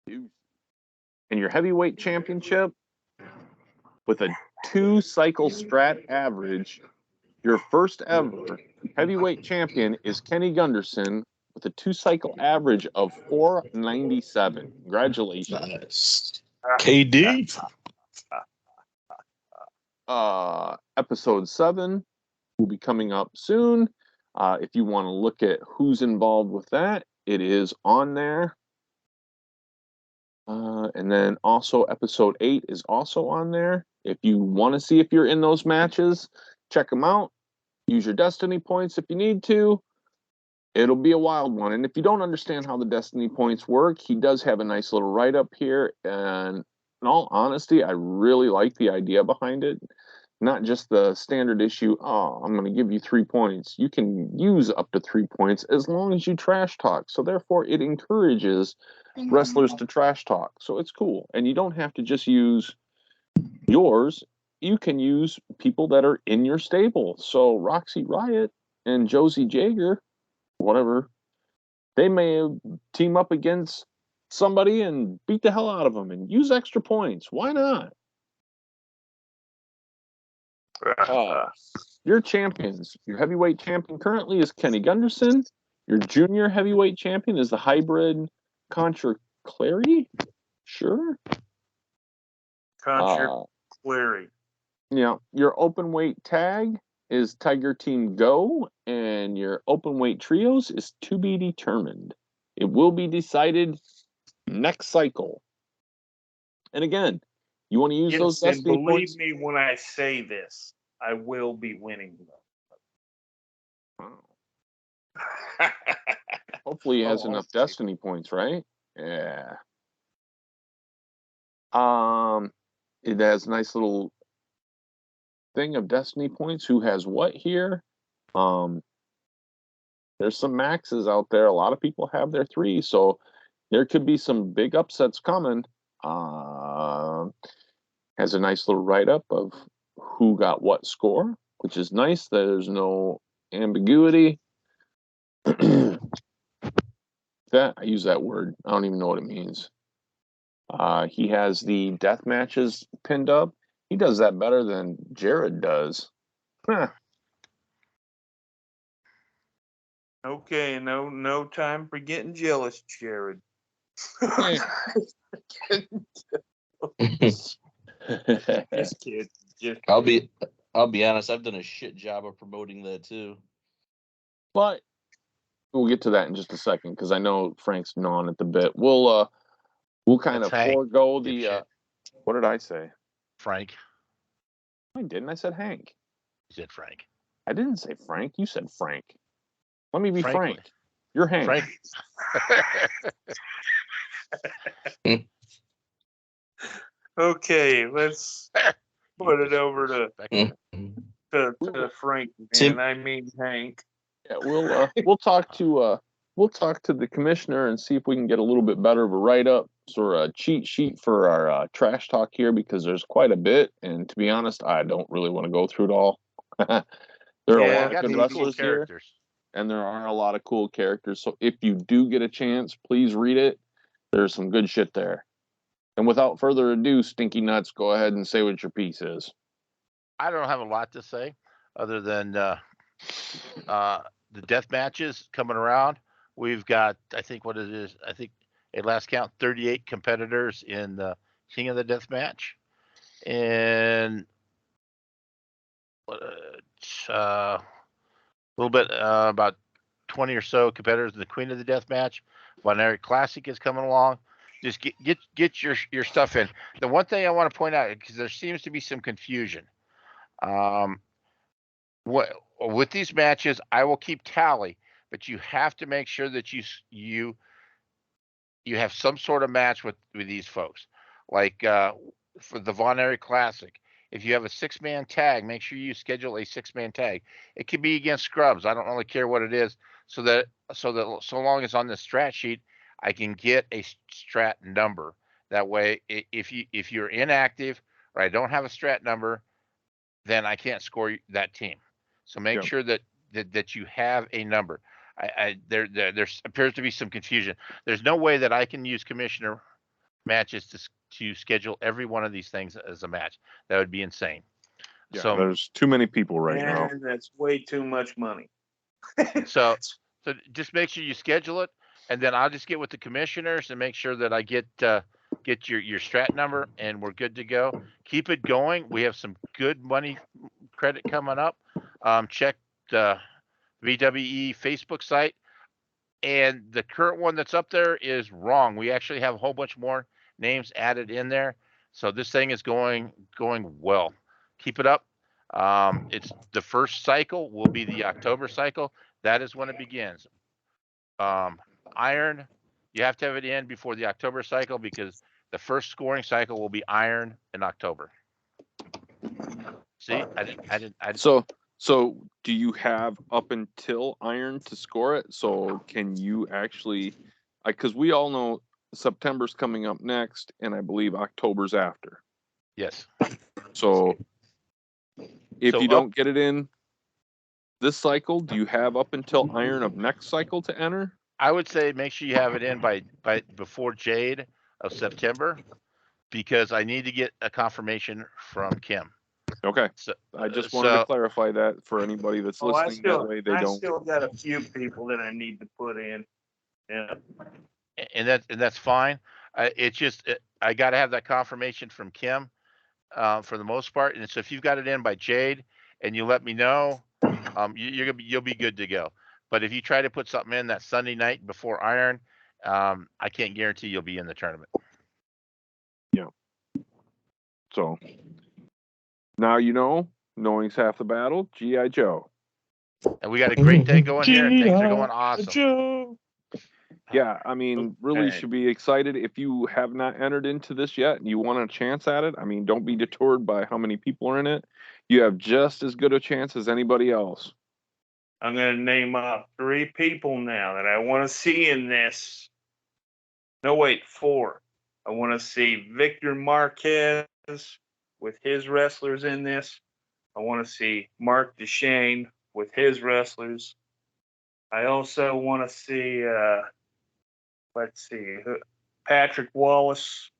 Speaker 2: And your heavyweight championship with a 2-cycle strat average, your first ever heavyweight champion is Kenny Gunderson with a 2-cycle average of 497. Congratulations.
Speaker 4: Nice. KD.
Speaker 2: Episode 7 will be coming up soon. If you want to look at who's involved with that, it is on there. And then also episode 8 is also on there. If you want to see if you're in those matches, check them out. Use your Destiny points if you need to. It'll be a wild one. And if you don't understand how the Destiny points work, he does have a nice little write-up here. And in all honesty, I really like the idea behind it. Not just the standard issue, I'm going to give you 3 points. You can use up to 3 points as long as you trash talk. So therefore, it encourages wrestlers to trash talk. So it's cool. And you don't have to just use yours. You can use people that are in your stable. So Roxy Riot and Josie Jager, whatever, they may team up against somebody and beat the hell out of them and use extra points. Why not? Your champions, your heavyweight champion currently is Kenny Gunderson. Your junior heavyweight champion is the hybrid Contra Clary. Sure.
Speaker 1: Contra Clary.
Speaker 2: Yeah. Your open weight tag is Tiger Team Go, and your open weight trios is to be determined. It will be decided next cycle. And again, you want to use those
Speaker 1: And
Speaker 2: Destiny
Speaker 1: believe
Speaker 2: points?
Speaker 1: me when I say this, I will be winning them.
Speaker 2: Hopefully he has enough Destiny points, right? Yeah. It has a nice little thing of Destiny points. Who has what here? There's some maxes out there. A lot of people have their 3, so there could be some big upsets coming. Has a nice little write-up of who got what score, which is nice. There's no ambiguity. That I use that word. I don't even know what it means. He has the death matches pinned up. He does that better than Jerrad does. Huh.
Speaker 1: Okay, no time for getting jealous, Jerrad.
Speaker 2: Eh.
Speaker 1: Just kidding. Just
Speaker 4: I'll
Speaker 1: kidding.
Speaker 4: be honest. I've done a shit job of promoting that too.
Speaker 2: But we'll get to that in just a second because I know Frank's gnawing at the bit. We'll kind
Speaker 3: That's
Speaker 2: of
Speaker 3: Hank,
Speaker 2: forego the.
Speaker 3: dipshit.
Speaker 2: What did I say?
Speaker 3: Frank.
Speaker 2: I didn't. I said Hank.
Speaker 3: You said Frank.
Speaker 2: I didn't say Frank. You said Frank. Let me be
Speaker 3: Frankly.
Speaker 2: Frank. You're Hank.
Speaker 3: Frank.
Speaker 1: Okay, let's put it over to Frank,
Speaker 4: Tim-
Speaker 1: and I mean Hank.
Speaker 2: Yeah, we'll talk to the commissioner and see if we can get a little bit better of a write up or a cheat sheet for our trash talk here because there's quite a bit, and to be honest, I don't really want to go through it all. There are a
Speaker 1: Yeah,
Speaker 2: lot
Speaker 3: Got
Speaker 2: of good
Speaker 3: some cool
Speaker 2: wrestlers here,
Speaker 3: characters.
Speaker 2: and there are a lot of cool characters. So if you do get a chance, please read it. There's some good shit there. And without further ado, Stinky Nuts, go ahead and say what your piece is.
Speaker 3: I don't have a lot to say other than the death matches coming around. We've got, I think, what it is. I think at last count, 38 competitors in the King of the Death Match, and a little bit about 20 or so competitors in the Queen of the Death Match. Binary Classic is coming along. Just get your stuff in. The one thing I want to point out, because there seems to be some confusion. With these matches, I will keep tally, but you have to make sure that you have some sort of match with these folks. Like for the Von Erich Classic, if you have a 6-man tag, make sure you schedule a 6-man tag. It could be against scrubs. I don't really care what it is, so long as on the strat sheet, I can get a strat number. That way, if you're inactive or I don't have a strat number, then I can't score that team. So make sure that you have a number. There appears to be some confusion. There's no way that I can use commissioner matches to schedule every one of these things as a match. That would be insane.
Speaker 2: Yeah,
Speaker 3: So
Speaker 2: there's too many people right now.
Speaker 1: And that's way too much money.
Speaker 3: so just make sure you schedule it, and then I'll just get with the commissioners and make sure that I get your strat number, and we're good to go. Keep it going. We have some good money credit coming up. Check the VWE Facebook site, and the current one that's up there is wrong. We actually have a whole bunch more names added in there, so this thing is going well. Keep it up. It's the first cycle will be the October cycle. That is when it begins. Iron, you have to have it in before the October cycle because the first scoring cycle will be Iron in October. See, I didn't.
Speaker 2: So do you have up until Iron to score it? So can you actually, because we all know September's coming up next, and I believe October's after.
Speaker 3: Yes.
Speaker 2: So if
Speaker 3: So
Speaker 2: you don't get it in this cycle, do you have up until Iron of next cycle to enter?
Speaker 3: I would say make sure you have it in by before Jade of September, because I need to get a confirmation from Kim.
Speaker 2: Okay.
Speaker 3: So
Speaker 2: I just wanted to clarify that for anybody that's
Speaker 1: Oh, I
Speaker 2: listening. That way they
Speaker 1: I
Speaker 2: don't.
Speaker 1: still got a few people that I need to put in. Yeah.
Speaker 3: and that's fine. It's just I got to have that confirmation from Kim for the most part. And so if you've got it in by Jade and you let me know, you'll be good to go. But if you try to put something in that Sunday night before Iron, I can't guarantee you'll be in the tournament.
Speaker 2: Yeah. So now you know. Knowing's half the battle. G.I. Joe.
Speaker 3: And we got a great day going here. Things are going awesome.
Speaker 2: Yeah, I mean, really should be excited. If you have not entered into this yet and you want a chance at it, I mean, don't be deterred by how many people are in it. You have just as good a chance as anybody else.
Speaker 1: I'm going to name off 3 people now that I want to see in this. No, wait, 4. I want to see Victor Marquez with his wrestlers in this. I want to see Mark Duchesne with his wrestlers. I also want to see, let's see, Patrick Wallace.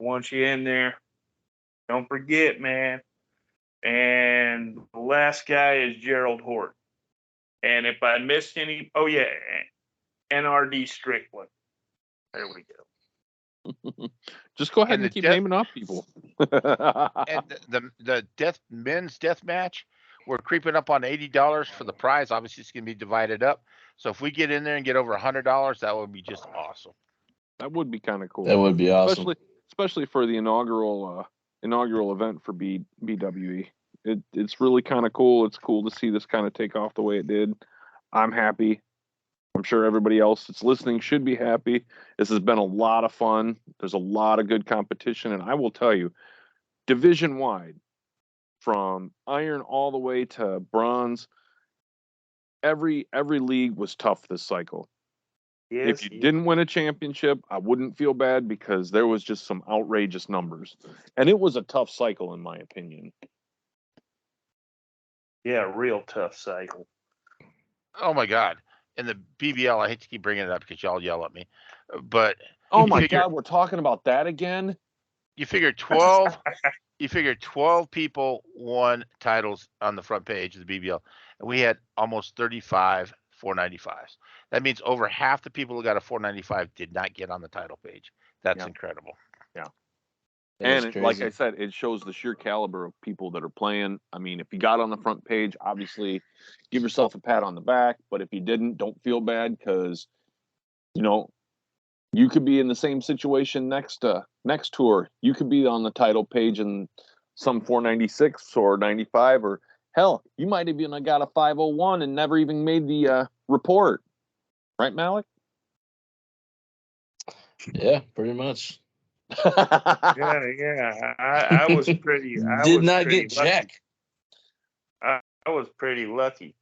Speaker 1: I want you in there. Don't forget, man. And the last guy is Gerald Horton. And if I missed any, oh yeah, NRD Strickland. There we go.
Speaker 2: Just go ahead
Speaker 3: And
Speaker 2: and keep naming off people.
Speaker 3: And the men's death match, we're creeping up on $80 for the prize. Obviously, it's going to be divided up. So if we get in there and get over $100, that would be just awesome.
Speaker 2: That would be kind of cool.
Speaker 4: That would be awesome.
Speaker 2: Especially for the inaugural event for BWE. It's really kind of cool. It's cool to see this kind of take off the way it did. I'm happy. I'm sure everybody else that's listening should be happy. This has been a lot of fun. There's a lot of good competition, and I will tell you, division-wide, from iron all the way to bronze, every league was tough this cycle.
Speaker 1: Yes,
Speaker 2: If you didn't win a championship, I wouldn't feel bad because there was just some outrageous numbers. And it was a tough cycle, in my opinion.
Speaker 1: Yeah, real tough cycle.
Speaker 3: Oh, my God. In the BBL, I hate to keep bringing it up because y'all yell at me. But
Speaker 2: oh, my God, we're talking about that again?
Speaker 3: You figure 12 people won titles on the front page of the BBL. And we had almost 35 495s. That means over half the people who got a 495 did not get on the title page. That's incredible.
Speaker 2: Yeah.
Speaker 4: That
Speaker 2: And like I said, it shows the sheer caliber of people that are playing. I mean, if you got on the front page, obviously give yourself a pat on the back. But if you didn't, don't feel bad because, you could be in the same situation next tour. You could be on the title page in some 496 or 95, or hell, you might have even got a 501 and never even made the report. Right, Malik?
Speaker 4: Yeah, pretty much.
Speaker 1: Yeah. I was pretty.
Speaker 4: Did not get
Speaker 1: lucky.
Speaker 4: jack.
Speaker 1: I was pretty lucky.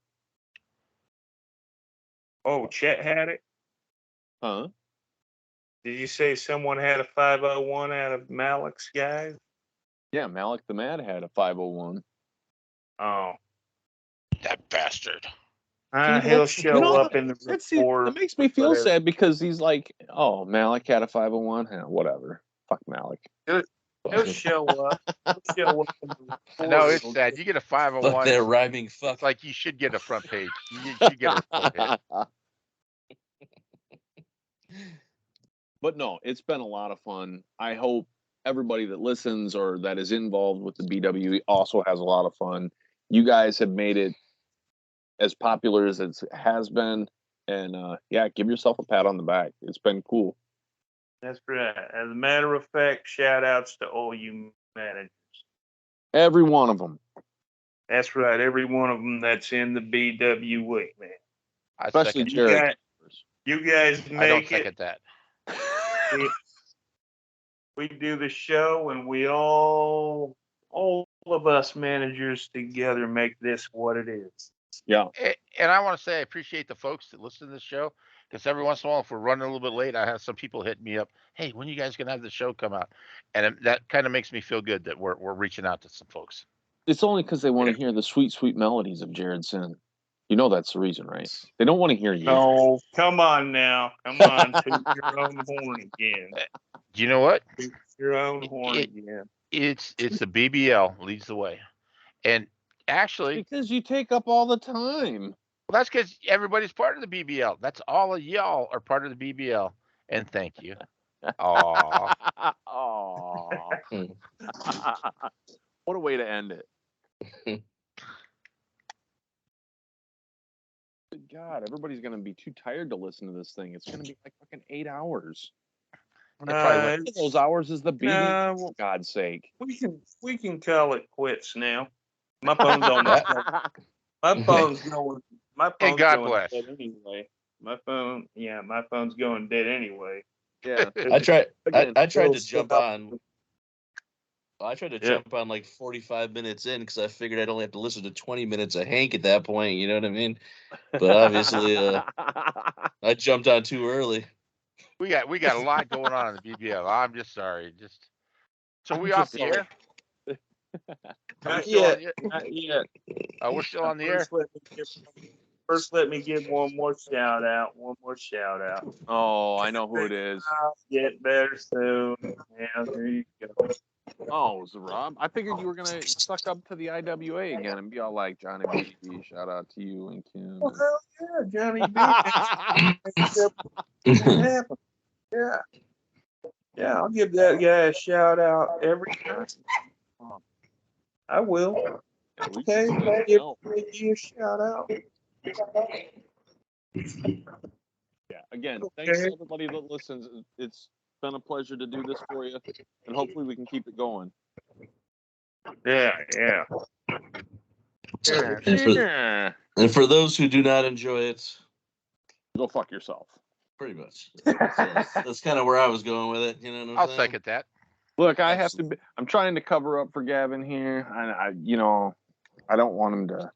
Speaker 1: Oh, Chet had it.
Speaker 2: Huh?
Speaker 1: Did you say someone had a 501 out of Malik's guys?
Speaker 2: Yeah, Malik the Mad had a 501.
Speaker 1: Oh,
Speaker 3: That bastard.
Speaker 1: he'll show up in the report.
Speaker 2: It makes me feel sad because he's like, oh, Malik had a 501. Yeah, whatever. Fuck Malik.
Speaker 1: He'll show up. In the report.
Speaker 3: No, it's sad. You get a 501.
Speaker 4: Fuck that rhyming fuck.
Speaker 3: It's like you should get a front page. You should get a report hit.
Speaker 2: But no, it's been a lot of fun. I hope everybody that listens or that is involved with the BWE also has a lot of fun. You guys have made it as popular as it has been. And give yourself a pat on the back. It's been cool.
Speaker 1: That's right. As a matter of fact, shout outs to all you managers.
Speaker 2: Every one of them.
Speaker 1: That's right. Every one of them that's in the BWE, man.
Speaker 2: Especially Jerrad.
Speaker 1: You guys make it.
Speaker 3: I don't second that.
Speaker 1: We do the show, and we all of us managers together make this what it is.
Speaker 2: Yeah.
Speaker 3: And I want to say I appreciate the folks that listen to this show, because every once in a while, if we're running a little bit late, I have some people hit me up. Hey, when are you guys going to have the show come out? And that kind of makes me feel good that we're reaching out to some folks.
Speaker 2: It's only because they want to hear the sweet, sweet melodies of Jerrad Syn. You know that's the reason, right? They don't want to hear you.
Speaker 1: No, come on now. Come on, toot your own horn again.
Speaker 3: Do you know what?
Speaker 1: Toot your own horn again.
Speaker 3: It's the BBL leads the way. And actually,
Speaker 2: because you take up all the time.
Speaker 3: Well, that's because everybody's part of the BBL. That's all of y'all are part of the BBL. And thank you. Aww.
Speaker 2: Aww. What a way to end it. Good God, everybody's going to be too tired to listen to this thing. It's going to be like fucking 8 hours. Those hours is the BBL, for God's sake.
Speaker 1: We can call it quits now. My phone's on that. My phone's going. My phone's
Speaker 3: and God
Speaker 1: going
Speaker 3: bless.
Speaker 1: dead anyway. My phone's going dead anyway.
Speaker 2: Yeah.
Speaker 4: I tried to jump on. I tried to jump on like 45 minutes in because I figured I'd only have to listen to 20 minutes of Hank at that point. You know what I mean? But obviously, I jumped on too early.
Speaker 3: We got a lot going on in the BBL. I'm just sorry. So we off the air?
Speaker 1: Not
Speaker 3: still on
Speaker 1: yet. Not yet.
Speaker 3: We're still on the air.
Speaker 1: First, let me give one more shout out.
Speaker 2: Oh, I know who it is.
Speaker 1: I'll get better soon. Yeah, there you go.
Speaker 2: Oh, was it Rob? I figured you were gonna suck up to the IWA again and be all like Johnny B. Shout out to you and Kim.
Speaker 1: Well, hell yeah, Johnny B. Happen. Yeah. Yeah, I'll give that guy a shout out every time. I will. Okay, I'll give you a shout out.
Speaker 2: Yeah, again, thanks to everybody that listens. It's been a pleasure to do this for you, and hopefully we can keep it going.
Speaker 1: Yeah.
Speaker 4: And for those who do not enjoy it,
Speaker 2: Go fuck yourself.
Speaker 4: pretty much. That's kind of where I was going with it. You know what I'm
Speaker 3: I'll
Speaker 4: saying?
Speaker 3: second that.
Speaker 2: Look, I have to. I'm trying to cover up for Gavin here, and I don't want him to.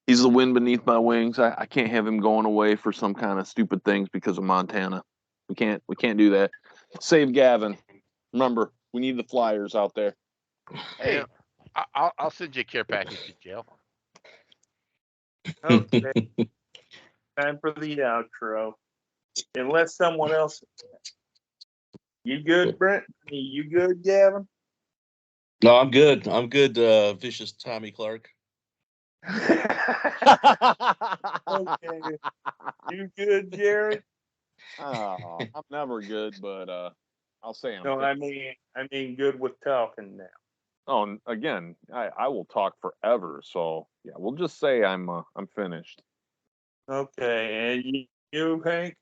Speaker 2: He's the wind beneath my wings. I can't have him going away for some kind of stupid things because of Montana. We can't do that. Save Gavin. Remember, we need the Flyers out there.
Speaker 3: Hey, I'll send you a care package to jail.
Speaker 1: Okay. Time for the outro. Unless someone else. You good, Brent? You good, Gavin?
Speaker 4: No, I'm good. I'm good, vicious Tommy Clark.
Speaker 1: Okay. You good, Jerrad?
Speaker 2: Oh, I'm never good, but I'll say I'm.
Speaker 1: No,
Speaker 2: good.
Speaker 1: I mean good with talking now.
Speaker 2: Oh, and again, I will talk forever. So yeah, we'll just say I'm finished.
Speaker 1: Okay, and you Hank?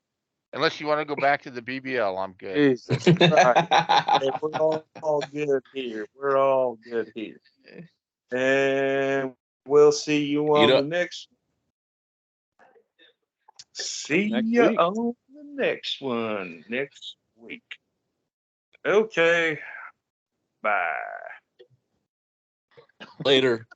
Speaker 3: Unless you want to go back to the BBL, I'm good.
Speaker 2: Jesus.
Speaker 1: Okay, we're all good here. We're all good here. And we'll see you on the next. See you on the next one next week. Okay. Bye.
Speaker 4: Later.